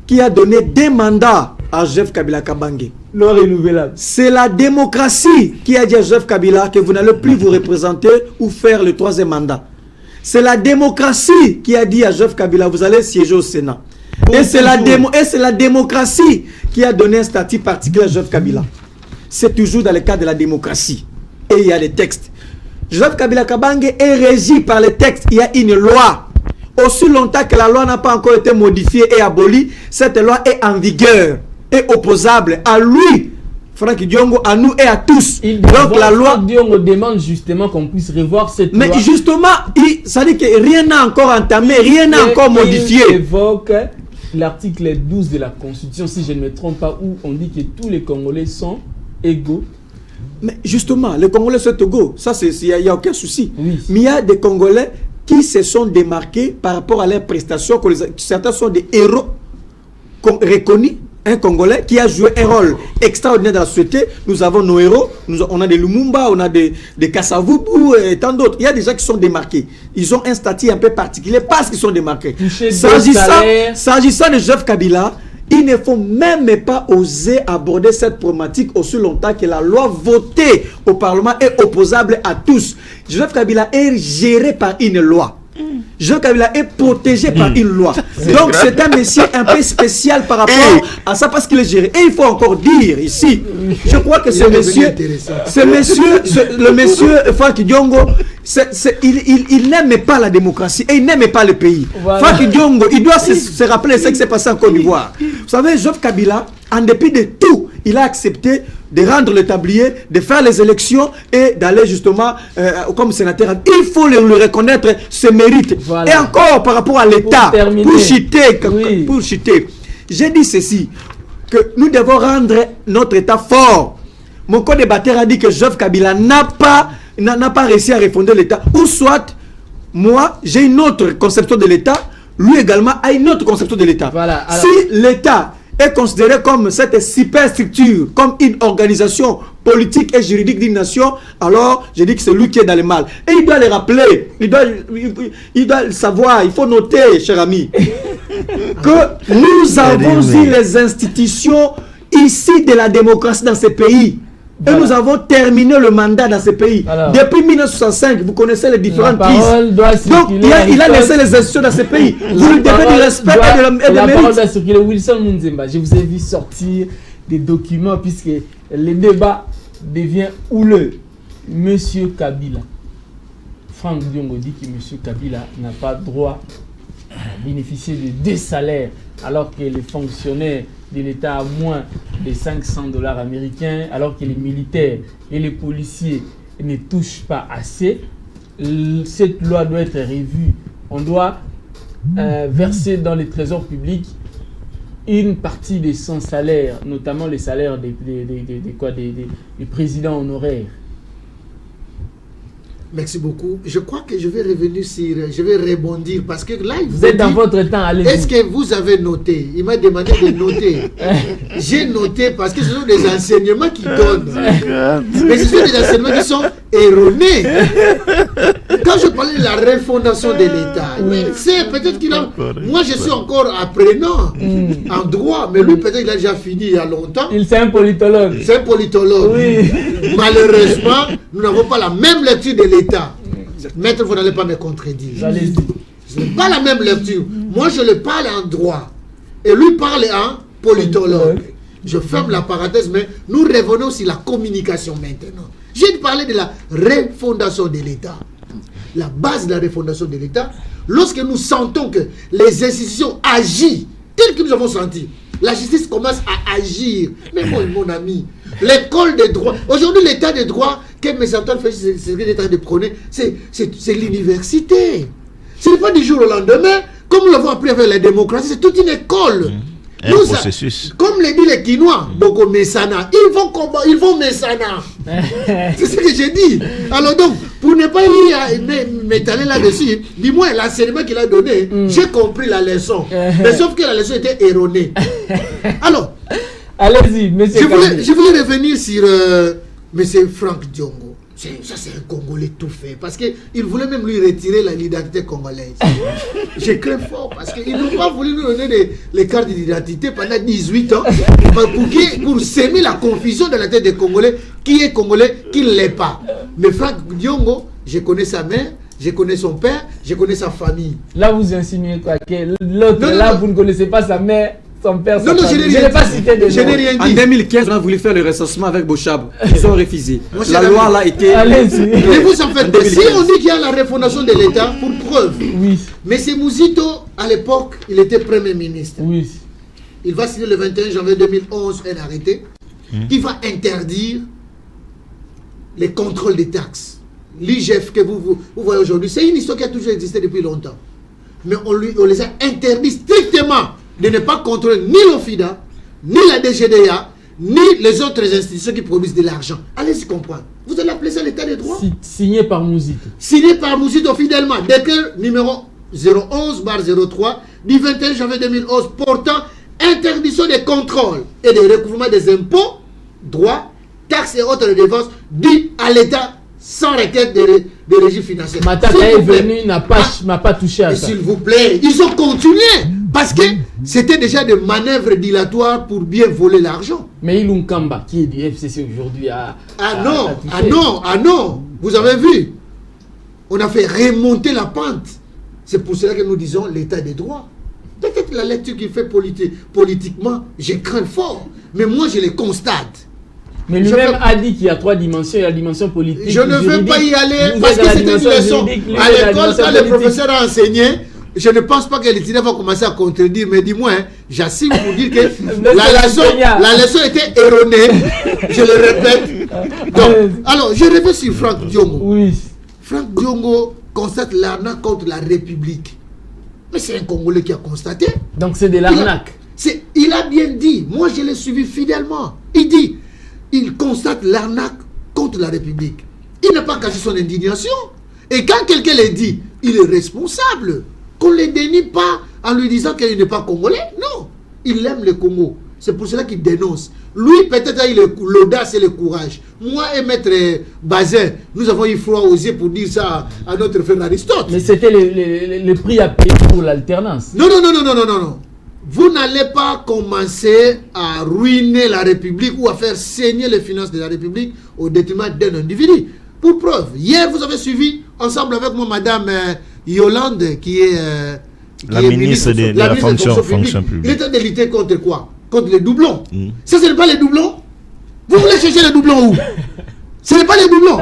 qui a donné des mandats à Joseph Kabila Kabange. Non renouvelable. C'est la démocratie qui a dit à Joseph Kabila que vous n'allez plus vous représenter ou faire le 3e mandat. C'est la démocratie qui a dit à Joseph Kabila, vous allez siéger au Sénat. Et c'est la démocratie qui a donné un statut particulier à Joseph Kabila. C'est toujours dans le cadre de la démocratie. Et il y a des textes. Joseph Kabila Kabange est régi par les textes. Il y a une loi. aussi longtemps que la loi n'a pas encore été modifiée et abolie, cette loi est en vigueur et opposable à lui, Franck Diongo, à nous et à tous. Donc la loi Diongo demande justement qu'on puisse revoir cette loi. Mais justement, ça dit que rien n'a encore entamé, rien n'a encore modifié. Il évoque l'article 12 de la Constitution, si je ne me trompe pas, où on dit que tous les Congolais sont égaux. Mais justement, les Congolais sont égaux. Ça, il n'y a aucun souci. Oui. Mais il y a des Congolais qui se sont démarqués par rapport à leurs prestations. Certains sont des héros reconnus. Un Congolais qui a joué un rôle extraordinaire dans la société. Nous avons nos héros. On a des Lumumba, on a des Kassavubu et tant d'autres. Il y a des gens qui sont démarqués. Ils ont un statut un peu particulier parce qu'ils sont démarqués. S'agissant de Joseph Kabila, il ne faut même pas oser aborder cette problématique aussi longtemps que la loi votée au Parlement est opposable à tous. Joseph Kabila est géré par une loi. Joseph Kabila est protégé par une loi. Donc c'est un monsieur un peu spécial par rapport à ça parce qu'il est géré. Et il faut encore dire ici, je crois que le monsieur Franck Diongo, il n'aime pas la démocratie et il n'aime pas le pays. Voilà. Franck Diongo, il doit se rappeler ce qui s'est passé en Côte d'Ivoire. Vous savez, Joseph Kabila, en dépit de tout, il a accepté de rendre le tablier, de faire les élections et d'aller justement comme sénateur. Il faut lui reconnaître ses mérites. Voilà. Et encore par rapport à l'État, pour chuter, j'ai dit ceci, que nous devons rendre notre État fort. Mon co-débatteur a dit que Joseph Kabila n'a pas réussi à refonder l'État. Ou soit, moi, j'ai une autre conception de l'État, lui également a une autre conception de l'État. Voilà, alors... Si l'État est considéré comme cette superstructure, comme une organisation politique et juridique d'une nation, alors je dis que c'est lui qui est dans le mal. Et il doit le rappeler, il doit le savoir, il faut noter, cher ami, que nous avons eu les institutions ici de la démocratie dans ce pays. Et nous avons terminé le mandat dans ce pays. Alors, depuis 1965, vous connaissez les différentes crises. Donc, il a laissé les institutions dans ce pays. Vous lui devez du respect et de mérite. La parole doit circuler. Wilson Munzemba, je vous ai vu sortir des documents puisque le débat devient houleux. Monsieur Kabila. Franck Diongo dit que Monsieur Kabila n'a pas droit à bénéficier de 2 salaires alors que les fonctionnaires de l'État a moins de $500 américains, alors que les militaires et les policiers ne touchent pas assez. Cette loi doit être revue. On doit verser dans les trésors publics une partie de son salaire, notamment les salaires des présidents honoraires. Merci beaucoup. Je crois que je vais revenir sur... Je vais rebondir parce que là... Vous êtes dans votre temps, allez-y. Est-ce que vous avez noté? Il m'a demandé de noter. J'ai noté parce que ce sont des enseignements qui donnent. Mais ce sont des enseignements qui sont erronés. Quand je parlais de la refondation de l'État, c'est peut-être qu'il a... Moi, je suis encore apprenant en droit, mais lui, peut-être qu'il a déjà fini il y a longtemps. C'est un politologue. C'est un politologue. Oui. Malheureusement, nous n'avons pas la même lecture de l'État. Maître, vous n'allez pas me contredire. Je n'ai pas la même lecture. Moi, je le parle en droit. Et lui parle en politologue. Je ferme la parenthèse, mais nous revenons sur la communication maintenant. J'ai parlé de la refondation de l'État. La base de la refondation de l'État, lorsque nous sentons que les institutions agissent telles que nous avons senti, la justice commence à agir. Mais mon ami, l'école de droit, aujourd'hui l'état de droit que M. Antoine Félix est en train de prôner, c'est l'université. Ce n'est pas du jour au lendemain, comme nous l'avons appris avec la démocratie, c'est toute une école. Un processus. Comme le dit les Quinois, Boko Messana, ils vont Messana. C'est ce que j'ai dit. Alors donc, pour ne pas m'étaler là-dessus, dis-moi l'enseignement qu'il a donné, j'ai compris la leçon. Mais sauf que la leçon était erronée. Alors, allez-y, monsieur. Je voulais revenir sur monsieur Franck Diongo. Ça, c'est un Congolais tout fait. Parce qu'il voulait même lui retirer l'identité congolaise. J'ai craint fort. Parce qu'ils n'ont pas voulu nous donner les cartes d'identité pendant 18 ans. Pour s'aimer la confusion de la tête des Congolais. Qui est Congolais, qui ne l'est pas. Mais Franck Diongo, je connais sa mère, je connais son père, je connais sa famille. Là, vous insinuez quoi? Que l'autre, là, vous ne connaissez pas sa mère, son père. Non, je n'ai pas cité de je n'ai rien dit. En 2015, on a voulu faire le recensement avec Bochab. Ils ont refusé. La loi là était. Mais vous en faites. Si on dit qu'il y a la refondation de l'État, pour preuve. Oui. Mais c'est Mouzito, à l'époque, il était Premier ministre. Oui. Il va signer le 21 janvier 2011 un arrêté qui va interdire les contrôles des taxes. L'IGF que vous voyez aujourd'hui, c'est une histoire qui a toujours existé depuis longtemps. Mais on les a interdits strictement de ne pas contrôler ni l'OFIDA, ni la DGDA, ni les autres institutions qui produisent de l'argent. Allez-y comprendre. Vous allez appeler ça l'état de droit. Signé par Mouzito. Signé par Mouzito fidèlement. Décret numéro 011/03 du 21 janvier 2011 portant interdiction des contrôles et des recouvrements des impôts, droits, taxes et autres dépenses dues à l'État sans requête de régime financier. Matata est venu, n'a pas touché à ça. S'il vous plaît, ils ont continué parce que c'était déjà des manœuvres dilatoires pour bien voler l'argent. Mais Ilung Kamba, qui est du FCC aujourd'hui, non, vous avez vu, on a fait remonter la pente. C'est pour cela que nous disons l'état des droits. Peut-être la lecture qu'il fait politiquement, je crains fort. Mais moi, je les constate. Mais lui-même a dit qu'il y a 3 dimensions. Il y a la dimension politique. Je ne veux pas y aller parce que c'était une leçon. À l'école, quand le professeur a enseigné, je ne pense pas que l'étudiant va commencer à contredire. Mais dis-moi, j'assime pour dire que la leçon était erronée. Je le répète. Donc, alors, je reviens sur Franck Diongo. Oui. Franck Diongo constate l'arnaque contre la République. Mais c'est un Congolais qui a constaté. Donc c'est de l'arnaque. Il a bien dit. Moi, je l'ai suivi fidèlement. Il dit, il constate l'arnaque contre la République. Il n'a pas caché son indignation. Et quand quelqu'un le dit, il est responsable. Qu'on ne le dénie pas en lui disant qu'il n'est pas Congolais. Non. Il aime le Congo. C'est pour cela qu'il dénonce. Lui, peut-être, il a l'audace et le courage. Moi et Maître Bazin, nous avons eu froid aux yeux pour dire ça à notre frère Aristote. Mais c'était le prix à payer pour l'alternance. Non. Vous n'allez pas commencer à ruiner la République ou à faire saigner les finances de la République au détriment d'un individu. Pour preuve, hier, vous avez suivi, ensemble avec moi, Madame Yolande, qui est la ministre de la fonction publique. Il est en train de lutter contre quoi? Contre les doublons. Ça, ce n'est pas les doublons. Vous voulez chercher les doublons où? Ce n'est pas les doublons.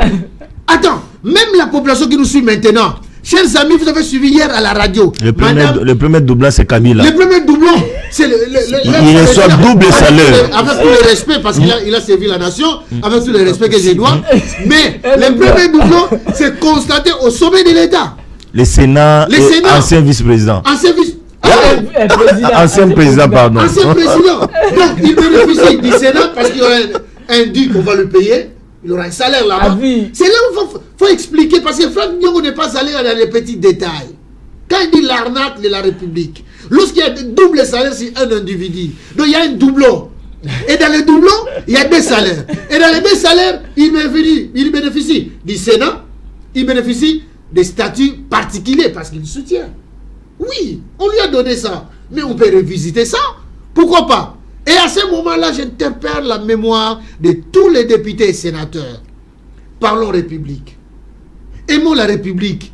Attends, même la population qui nous suit maintenant, chers amis, vous avez suivi hier à la radio. Le premier doublon, c'est Kabila. Le premier doublon, c'est il reçoit double salaire. Avec tout le respect, parce qu'il a servi la nation, avec tout le respect que je dois. Mais le premier doublon, c'est constaté au sommet de l'État. Le Sénat, ancien vice-président. Ancien président, pardon. Ancien président. Donc, il bénéficie du Sénat parce qu'il y aura un dû qu'on va le payer. Il aura un salaire là-bas. C'est là où il faut expliquer, parce que Franck Diongo n'est pas allé dans les petits détails. Quand il dit l'arnaque de la République, lorsqu'il y a double salaire sur un individu, donc il y a un doublon. Et dans les doublons, il y a 2 salaires. Et dans les 2 salaires, il bénéficie du Sénat, il bénéficie des statuts particuliers parce qu'il soutient. Oui, on lui a donné ça. Mais on peut revisiter ça. Pourquoi pas? Et à ce moment-là, j'interpelle la mémoire de tous les députés et sénateurs. Parlons République. Aimons la République.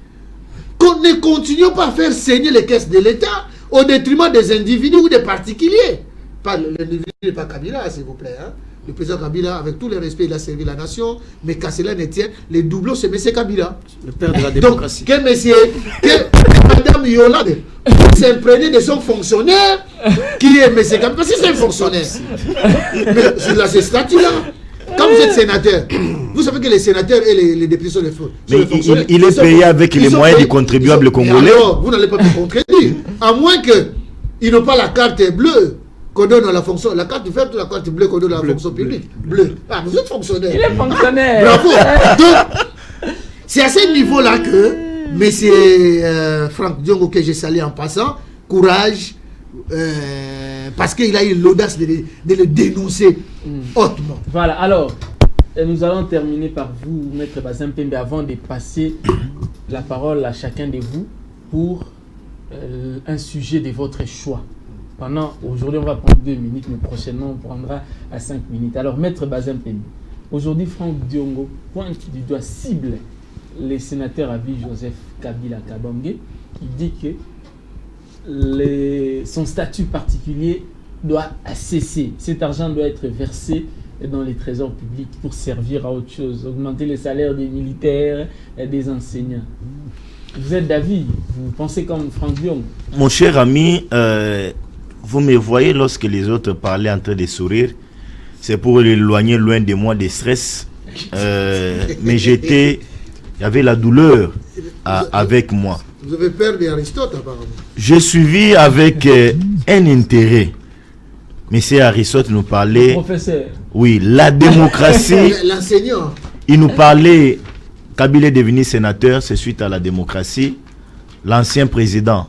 Qu'on ne continuons pas à faire saigner les caisses de l'État au détriment des individus ou des particuliers. Pas l'individu n'est pas Kabila, s'il vous plaît. Hein? Le président Kabila, avec tout le respect, il a servi la nation. Mais qu'à cela ne tienne, les doublons, c'est M. Kabila. Le père de la démocratie. Donc, que Mme Yolande s'imprégner de son fonctionnaire qui est M. Kabila. Parce que c'est un fonctionnaire. Mais sur ces statuts-là, quand vous êtes sénateur, vous savez que les sénateurs et les députés sont les fonctionnaires. Il est payé avec les moyens du contribuable congolais. Alors, vous n'allez pas me contredire. À moins qu'ils n'ont pas la carte bleue qu'on donne à la fonction, la carte verte ou la carte bleue qu'on donne à la fonction publique. Bleu. Ah, vous êtes fonctionnaire. Il est fonctionnaire. Bravo. Donc, c'est à ce niveau-là que M. Franck Diongo, que j'ai salué en passant, courage, parce qu'il a eu l'audace de le dénoncer hautement. Voilà, alors, nous allons terminer par vous, Maître Bazin Pembe, avant de passer la parole à chacun de vous pour un sujet de votre choix. Aujourd'hui, on va prendre 2 minutes, mais prochainement, on prendra à 5 minutes. Alors, Maître Bazin Pembe, aujourd'hui, Franck Diongo pointe du doigt, cible les sénateurs à vie Joseph Kabila Kabangé, qui dit que son statut particulier doit cesser. Cet argent doit être versé dans les trésors publics pour servir à autre chose, augmenter les salaires des militaires et des enseignants. Vous êtes d'avis, vous pensez comme Franck Diom? Mon cher ami, vous me voyez lorsque les autres parlaient en train de sourire, c'est pour l'éloigner loin de moi des stress. Mais j'avais la douleur avec moi. Vous avez peur d'Aristote apparemment. J'ai suivi avec un intérêt. Monsieur Aristote nous parlait. Professeur. Oui, la démocratie. L'enseignant. Il nous parlait. Kabila est devenu sénateur, c'est suite à la démocratie. L'ancien président,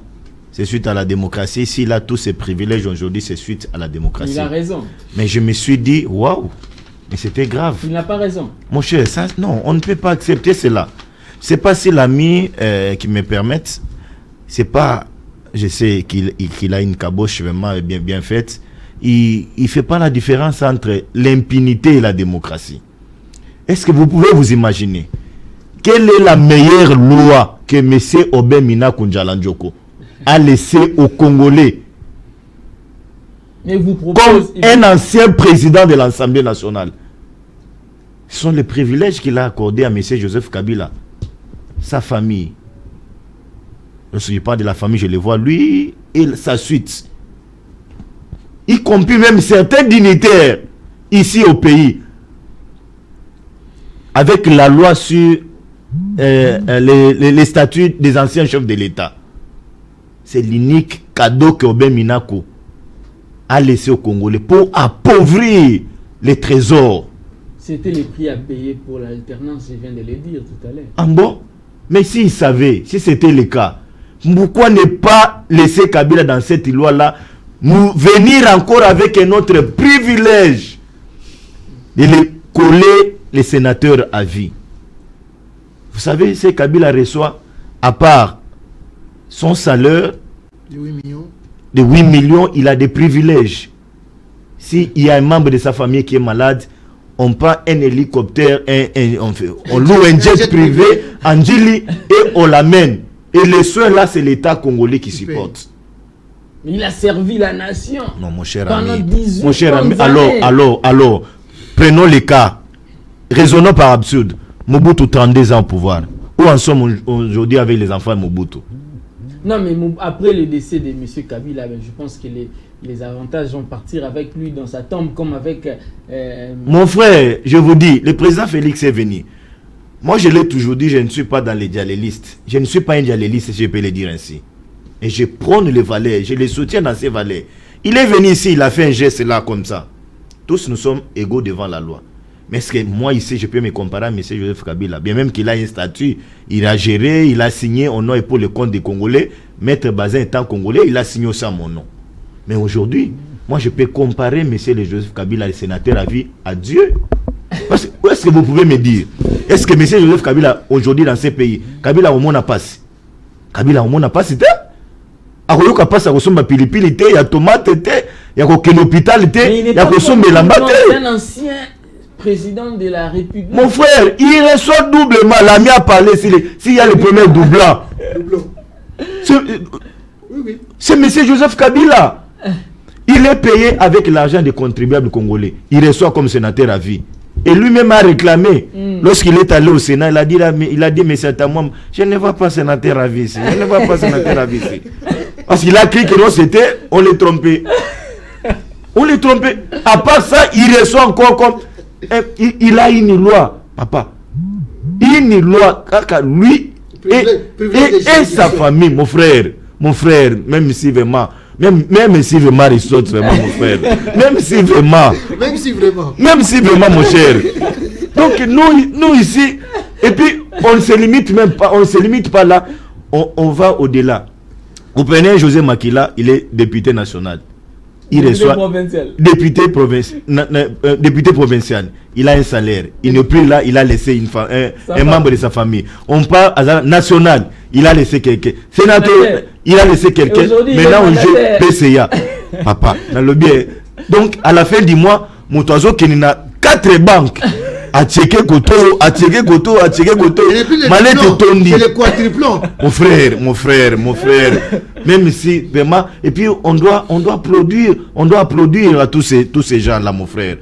c'est suite à la démocratie. S'il a tous ses privilèges aujourd'hui, c'est suite à la démocratie. Il a raison. Mais je me suis dit, waouh, mais c'était grave. Il n'a pas raison. Mon cher, ça, non, on ne peut pas accepter cela. C'est pas si l'ami qui me permette, c'est pas, je sais qu'il a une caboche vraiment bien faite. Il ne fait pas la différence entre l'impunité et la démocratie. Est-ce que vous pouvez vous imaginer quelle est la meilleure loi que M. Obemina Kunjalandjoko a laissée aux Congolais comme un ancien président de l'Assemblée nationale? Ce sont les privilèges qu'il a accordés à M. Joseph Kabila, sa famille. Lorsque je parle de la famille, je le vois, lui et sa suite. Y compris même certains dignitaires ici au pays, avec la loi sur les statuts des anciens chefs de l'État. C'est l'unique cadeau que Obem Minako a laissé aux Congolais pour appauvrir les trésors. C'était les prix à payer pour l'alternance, je viens de le dire tout à l'heure. Ah bon? Mais s'il savait, si c'était le cas, pourquoi ne pas laisser Kabila dans cette loi-là nous venir encore avec un autre privilège de les coller les sénateurs à vie? Vous savez, c'est Kabila reçoit, à part son salaire de 8 millions, il a des privilèges. S'il y a un membre de sa famille qui est malade, on prend un hélicoptère, on loue un jet privé en Djili et on l'amène. Et les soins là, c'est l'État congolais qui supporte. Il a servi la nation. Non, mon cher pendant ami. 18 Mon cher ami, années. alors, prenons les cas. Raisonnons par absurde. Mobutu 32 ans au pouvoir. Où en sommes aujourd'hui avec les enfants de Mobutu? Non, mais après le décès de M. Kabila, je pense que les avantages vont partir avec lui dans sa tombe, comme avec... Mon frère, je vous dis, le président Félix est venu. Moi, je l'ai toujours dit, je ne suis pas dans les dialélistes. Je ne suis pas un dialéliste, si je peux le dire ainsi. Et je prône les valeurs, je les soutiens dans ces valeurs. Il est venu ici, il a fait un geste là comme ça. Tous nous sommes égaux devant la loi. Mais est-ce que moi ici, je peux me comparer à M. Joseph Kabila? Bien même qu'il a un statut, il a géré, il a signé au nom et pour le compte des Congolais. Maître Bazin étant Congolais, il a signé aussi à mon nom. Mais aujourd'hui, moi je peux comparer M. Joseph Kabila, le sénateur à vie, à Dieu. Parce que, est-ce que vous pouvez me dire, est-ce que M. Joseph Kabila, aujourd'hui dans ces pays, Kabila au monde n'a pas? Kabila au monde n'a pas cité? Akoyoka passe à resomba pilipili te, ya tomate te, ya kokene hôpital te, ya kosomba elamba te. C'est un ancien président de la République. Mon frère, il reçoit doublement. L'ami a parlé s'il y a le premier doublant. C'est M. Joseph Kabila. Il est payé avec l'argent des contribuables congolais. Il reçoit comme sénateur à vie. Et lui-même a réclamé. Lorsqu'il est allé au Sénat, il a dit, mais c'est à moi, je ne vois pas sénateur à vie ici. Je ne vois pas sénateur à vie ici. Parce qu'il a cru que non, c'était, on l'a trompé. On l'a trompé. À part ça, il reçoit encore comme... Il a une loi, papa. Une loi, lui et sa famille, mon frère, même si vraiment, même si vraiment Aristote, vraiment, mon frère, même si vraiment, mon cher. Donc, nous ici, et puis, on ne se limite même pas, on ne se limite pas là, on va au-delà. Vous prenez José Makila, il est député national. Il reçoit député provincial. Il a un salaire. Il n'est plus là. Il a laissé un membre de sa famille. On parle à national. Il a laissé quelqu'un. Sénateur, il a laissé quelqu'un. Maintenant, on joue PCA. Papa, dans le bien. Donc, à la fin du mois, mon oiseau qui n'a 4 banques. à checker Koto. Malette tondi. C'est le quadruplon. Mon frère. Même si, vraiment, et puis on doit applaudir à tous ces gens-là, mon frère.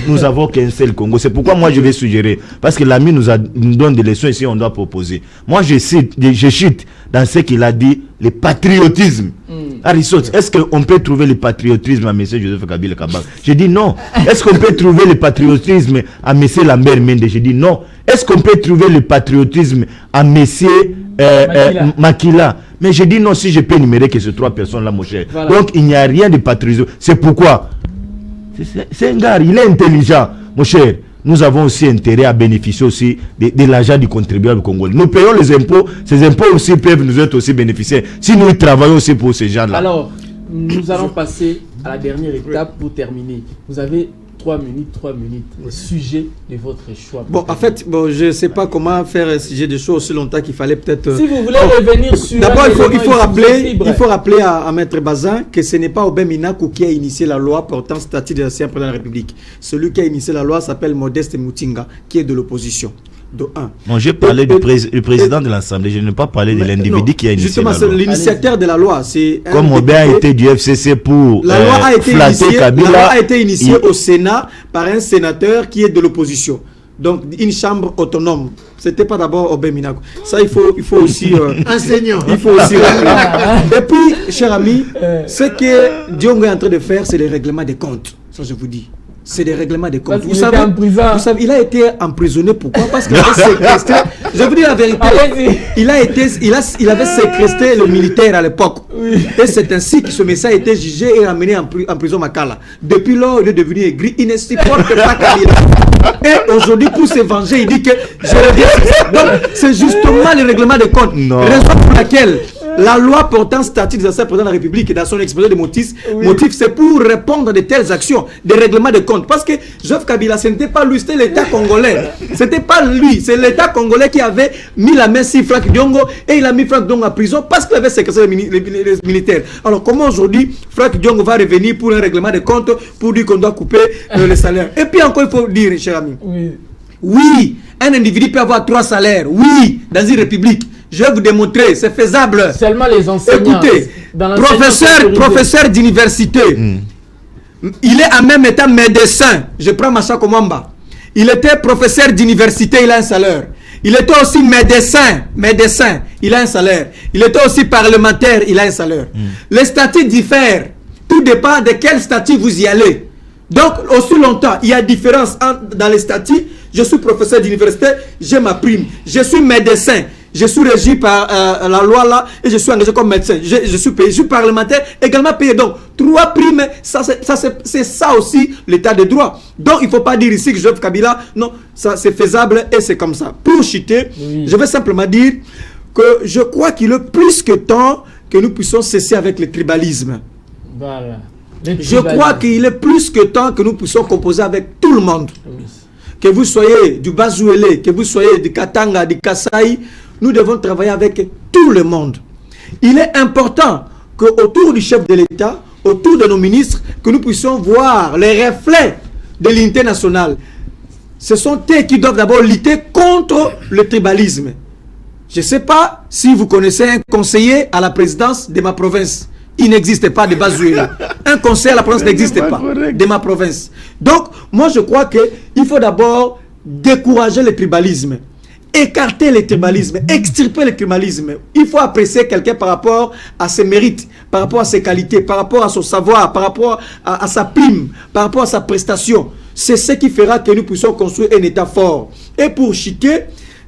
Nous avons qu'un seul Congo. C'est pourquoi moi je vais suggérer. Parce que l'ami nous donne des leçons ici, on doit proposer. Moi je cite dans ce qu'il a dit, le patriotisme. Aristote, est-ce qu'on peut trouver le patriotisme à M. Joseph Kabila Kabak? Je dis non. Est-ce qu'on peut trouver le patriotisme à M. Lambert Mende? Je dis non. Est-ce qu'on peut trouver le patriotisme à M. Makila? Mais je dis non, si je peux énumérer que ces trois personnes-là, mon cher. Voilà. Donc il n'y a rien de patriotisme. C'est pourquoi c'est un gars, il est intelligent, mon cher. Nous avons aussi intérêt à bénéficier aussi de l'argent du contribuable congolais. Nous payons les impôts, ces impôts aussi peuvent nous être aussi bénéficiaires si nous travaillons aussi pour ces gens-là. Alors, nous allons passer à la dernière étape pour terminer. Vous avez 3 minutes, le sujet de votre choix. Bon, en fait, je ne sais pas comment faire un sujet de choix aussi longtemps qu'il fallait peut-être... Si vous voulez revenir sur... D'abord, il faut rappeler à Maître Bazin que ce n'est pas Aubin Minakou qui a initié la loi portant statut de l'ancien président de la République. Celui qui a initié la loi s'appelle Modeste Moutinga, qui est de l'opposition. Non, j'ai parlé du président de l'Assemblée, je n'ai pas parlé de l'individu qui a initié la loi. Justement, c'est l'initiateur de la loi. Comme Aubin a été du FCC pour la loi a été initiée au Sénat par un sénateur qui est de l'opposition. Donc, une chambre autonome. C'était pas d'abord Aubin Minakou. Ça, il faut aussi... enseignant. Il faut aussi rappeler. Et puis, cher ami, ce que Diongo est en train de faire, c'est le règlement des comptes. Ça, je vous dis. C'est des règlements de comptes. Vous savez, il a été emprisonné. Pourquoi? Parce qu'il avait séquestré. Je vous dis la vérité. Il avait séquestré le militaire à l'époque. Oui. Et c'est ainsi que ce message a été jugé et amené en prison Makala. Depuis lors, il est devenu aigri. Il ne supporte pas Kabila. Et aujourd'hui, pour se venger, il dit que je reviens. Donc, c'est justement le règlement des comptes. Non. Raison pour laquelle la loi portant statut des anciens présidents de la République, dans son exposé de motifs, c'est pour répondre à de telles actions, des règlements de compte. Parce que Joseph Kabila, ce n'était pas lui, c'était l'État congolais. C'était pas lui, c'est l'État congolais qui avait mis la main sur Franck Diongo et il a mis Franck Diongo en prison parce qu'il avait séquestré les militaires. Alors comment aujourd'hui Franck Diongo va revenir pour un règlement de compte pour dire qu'on doit couper les salaires? Et puis encore, il faut dire, cher ami, oui, un individu peut avoir 3 salaires, oui, dans une république. Je vais vous démontrer, c'est faisable. Seulement les enseignants. Écoutez, professeur d'université, il est en même état médecin. Je prends Macha Komamba. Il était professeur d'université, il a un salaire. Il était aussi médecin, il a un salaire. Il était aussi parlementaire, il a un salaire. Les statuts diffèrent. Tout dépend de quel statut vous y allez. Donc, aussi longtemps, il y a différence dans les statuts. Je suis professeur d'université, j'ai ma prime. Je suis médecin. Je suis régi par la loi là et je suis engagé comme médecin. Je suis payé. Je suis parlementaire, également payé. Donc, 3 primes, c'est ça aussi l'état de droit. Donc, il ne faut pas dire ici que Joseph Kabila, non, ça c'est faisable et c'est comme ça. Pour chuter, je vais simplement dire que je crois qu'il est plus que temps que nous puissions cesser avec le tribalisme. Voilà. Je crois qu'il est plus que temps que nous puissions composer avec tout le monde. Que vous soyez du Bazouélé, que vous soyez du Katanga, du Kasaï, nous devons travailler avec tout le monde. Il est important qu'autour du chef de l'État, autour de nos ministres, que nous puissions voir les reflets de l'unité nationale. Ce sont eux qui doivent d'abord lutter contre le tribalisme. Je ne sais pas si vous connaissez un conseiller à la présidence de ma province. Il n'existe pas de Bazouélé. Un conseiller à la province n'existe pas de ma province. Donc, moi je crois qu'il faut d'abord décourager le tribalisme. Écarter le tribalisme, extirper le tribalisme. Il faut apprécier quelqu'un par rapport à ses mérites, par rapport à ses qualités, par rapport à son savoir, par rapport à sa prime, par rapport à sa prestation. C'est ce qui fera que nous puissions construire un État fort. Et pour chiquer,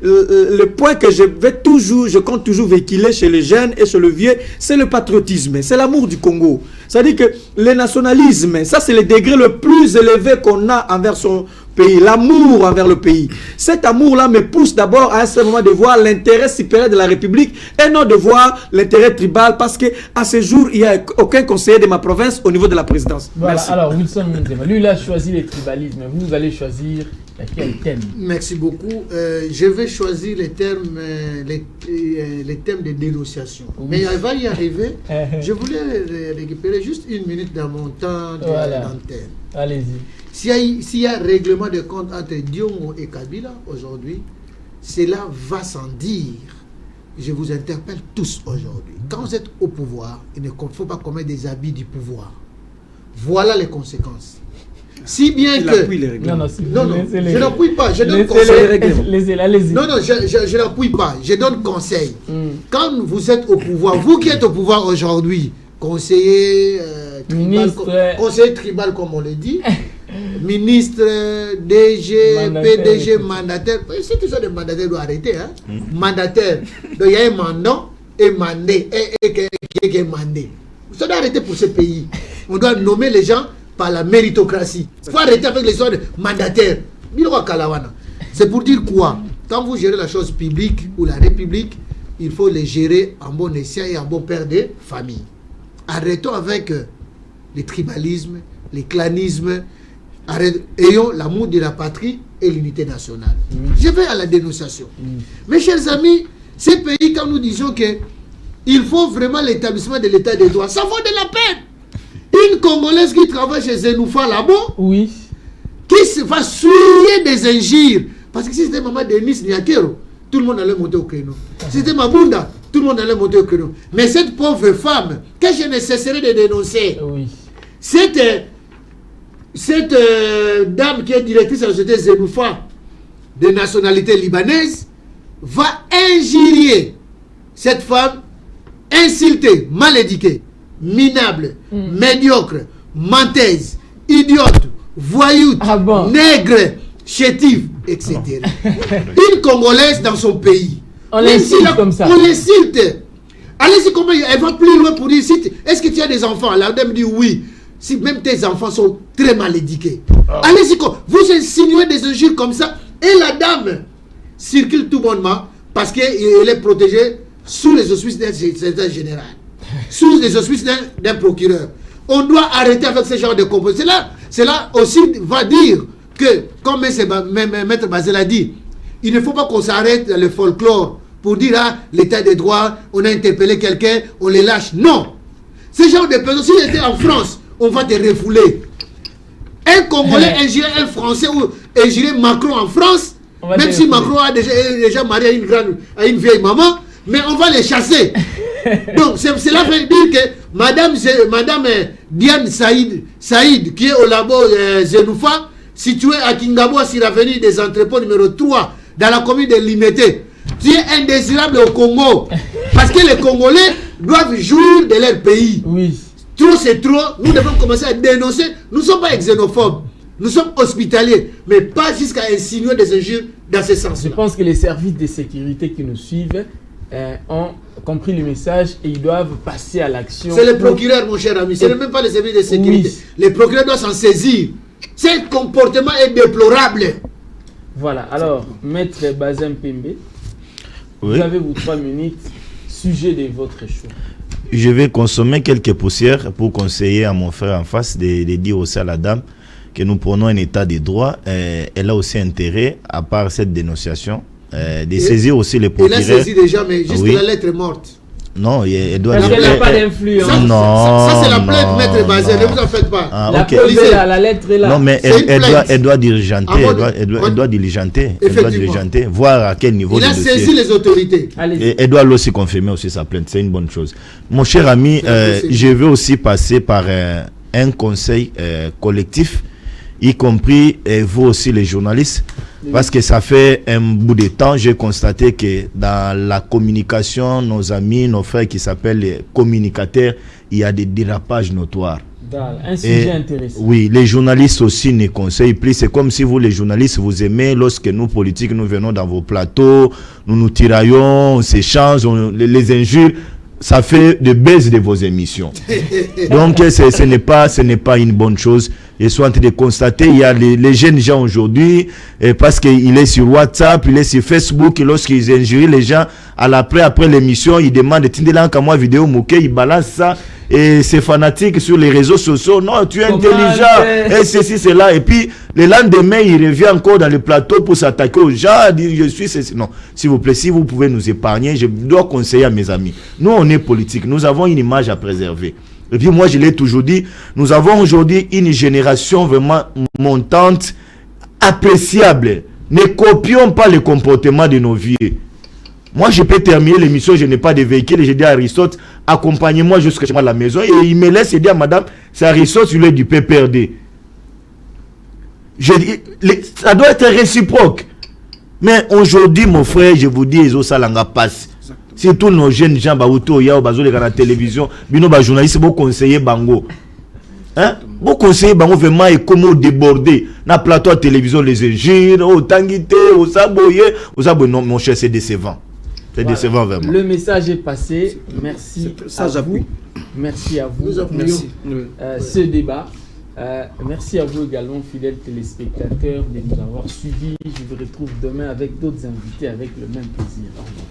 le point que je compte toujours véhiculer chez les jeunes et chez le vieux, c'est le patriotisme, c'est l'amour du Congo. C'est-à-dire que le nationalisme, ça c'est le degré le plus élevé qu'on a envers son pays, l'amour envers le pays. Cet amour-là me pousse d'abord à un certain moment de voir l'intérêt supérieur de la République et non de voir l'intérêt tribal, parce que à ce jour, il n'y a aucun conseiller de ma province au niveau de la présidence. Voilà. Merci. Alors, Wilson Minzema, lui, il a choisi le tribalisme. Vous allez choisir Quel thème? Merci beaucoup. Je vais choisir les termes, les thèmes de dénonciation. Oui. Mais avant d'y arriver, je voulais récupérer juste une minute dans mon temps d'antenne. Allez-y. S'il y a règlement de compte entre Diongo et Kabila aujourd'hui, cela va sans dire. Je vous interpelle tous aujourd'hui. Quand vous êtes au pouvoir, il ne faut pas commettre des abus du pouvoir. Voilà les conséquences. Si bien que... je n'appuie pas, je donne conseil. Allez-y. Non, je n'appuie pas, je donne conseil. Quand vous êtes au pouvoir, vous qui êtes au pouvoir aujourd'hui, conseiller tribal comme on le dit, ministre, DG, PDG, mandataire, c'est tout ça des mandataires doivent arrêter. Hein? Mandataire, donc il y a un mandat et mandé, et mandé. Ça doit arrêter pour ce pays. On doit nommer les gens par la méritocratie. Il faut arrêter avec les histoires de mandataires. C'est pour dire quoi? Quand vous gérez la chose publique ou la République, il faut les gérer en bon escient et en bon père de famille. Arrêtons avec le tribalisme, le clanisme. Ayons l'amour de la patrie et l'unité nationale. Je vais à la dénonciation. Mes chers amis, ces pays, quand nous disons qu'il faut vraiment l'établissement de l'état de droit, ça vaut de la peine. Une Congolaise qui travaille chez Zenoufa là-bas, qui se va souiller des injures. Parce que si c'était maman Denis Niakero, tout le monde allait monter au créneau. Si c'était Mabunda, tout le monde allait monter au créneau. Mais cette pauvre femme, que je ne cesserai de dénoncer, cette dame qui est directrice de la société Zenoufa, de nationalité libanaise, va injurier cette femme, insultée, mal éduquée, minable, médiocre, menteuse, idiote, voyoute, nègre, chétive, etc. Une Congolaise dans son pays. On l'insulte comme ça. On l'insulte. Allez-y, comment elle va plus loin pour dire, est-ce que tu as des enfants? La dame dit oui. Si même tes enfants sont très mal éduqués. Allez-y, vous insinuez des injures comme ça, et la dame circule tout bonnement parce qu'elle est protégée sous les auspices d'un secrétaire général, sous les auspices d'un procureur. On doit arrêter avec ce genre de comportement. Cela aussi va dire que, comme Maître Bazel a dit, il ne faut pas qu'on s'arrête dans le folklore pour dire l'état des droits, on a interpellé quelqu'un, on les lâche. Non. Ce genre de personnes, s'il était en France, on va te refouler. Un Congolais injurier un Français ou injurier Macron en France, même si Macron a déjà marié à une vieille maman, mais on va les chasser. Donc cela veut dire que Madame Diane Saïd, qui est au labo Zenoufa, situé à Kingabo, sur l'avenue des entrepôts numéro 3, dans la commune de Limité, qui est indésirable au Congo. Parce que les Congolais doivent jouir de leur pays. Trop c'est trop, nous devons commencer à dénoncer. Nous ne sommes pas xénophobes, nous sommes hospitaliers, mais pas jusqu'à insinuer des injures dans ce sens. Je pense que les services de sécurité qui nous suivent ont compris le message et ils doivent passer à l'action. C'est le procureur, mon cher ami, ce n'est même pas les services de sécurité. Les procureurs doivent s'en saisir. Ce comportement est déplorable. Voilà, alors, Maître Bazin Pembe, vous avez vos 3 minutes, sujet de votre choix. Je vais consommer quelques poussières pour conseiller à mon frère en face de dire aussi à la dame que nous prenons un état de droit. Elle a aussi intérêt, à part cette dénonciation, de saisir aussi les procureurs. Elle a saisi déjà, mais juste la lettre est morte. Non, elle doit dire... Parce qu'elle n'a pas d'influence. Ça c'est la plainte, Maître Bazin, ne vous en faites pas. La lettre est là. Non, mais elle doit diligenter. Elle doit diligenter, voir à quel niveau. Il a saisi les autorités. Elle doit aussi confirmer aussi sa plainte. C'est une bonne chose. Mon cher ami, je veux aussi passer par un conseil collectif, y compris vous aussi les journalistes. Parce que ça fait un bout de temps, j'ai constaté que dans la communication, nos amis, nos frères qui s'appellent les communicateurs, il y a des dérapages notoires. Un sujet intéressant. Oui, les journalistes aussi ne conseillent plus. C'est comme si vous, les journalistes, vous aimez lorsque nous, politiques, nous venons dans vos plateaux, nous nous tiraillons, on s'échange, les injures. Ça fait de baisse de vos émissions. Donc ce n'est pas une bonne chose. je suis en train de constater, il y a les jeunes gens aujourd'hui, parce qu'il est sur WhatsApp, il est sur Facebook, et lorsqu'ils injurient les gens, après l'émission, ils demandent Tindelan Kamwa vidéo Mouké, ils balancent ça, et c'est fanatique sur les réseaux sociaux. Non, tu es intelligent, et ceci, cela. Et puis, le lendemain, il revient encore dans le plateau pour s'attaquer aux gens, dire je suis ceci. Non, s'il vous plaît, si vous pouvez nous épargner, je dois conseiller à mes amis. Nous, on est politique, nous avons une image à préserver. Et puis moi, je l'ai toujours dit, nous avons aujourd'hui une génération vraiment montante, appréciable. Ne copions pas le comportement de nos vieux. Moi, je peux terminer l'émission, je n'ai pas de véhicule, et je dis à Aristote, accompagnez-moi jusqu'à chez moi à la maison. Et il me laisse dire à madame, c'est Aristote, il est du PPRD. Je dis, ça doit être réciproque. Mais aujourd'hui, mon frère, je vous dis, Ezo Salanga passe. Surtout nos jeunes gens, Baouto, Yao, Bazole, à la télévision, Bino, journalistes, vous conseillez Bango. Hein? Vous conseillez Bango vraiment et comment déborder. Na plateau à télévision, les injures, au Tanguité, au Saboye, non, mon cher, c'est décevant. C'est décevant vraiment. Le message est passé. Merci à vous. Merci à vous. Merci. Ce débat. Merci à vous également, fidèles téléspectateurs, de nous avoir suivis. Je vous retrouve demain avec d'autres invités avec le même plaisir. Au revoir.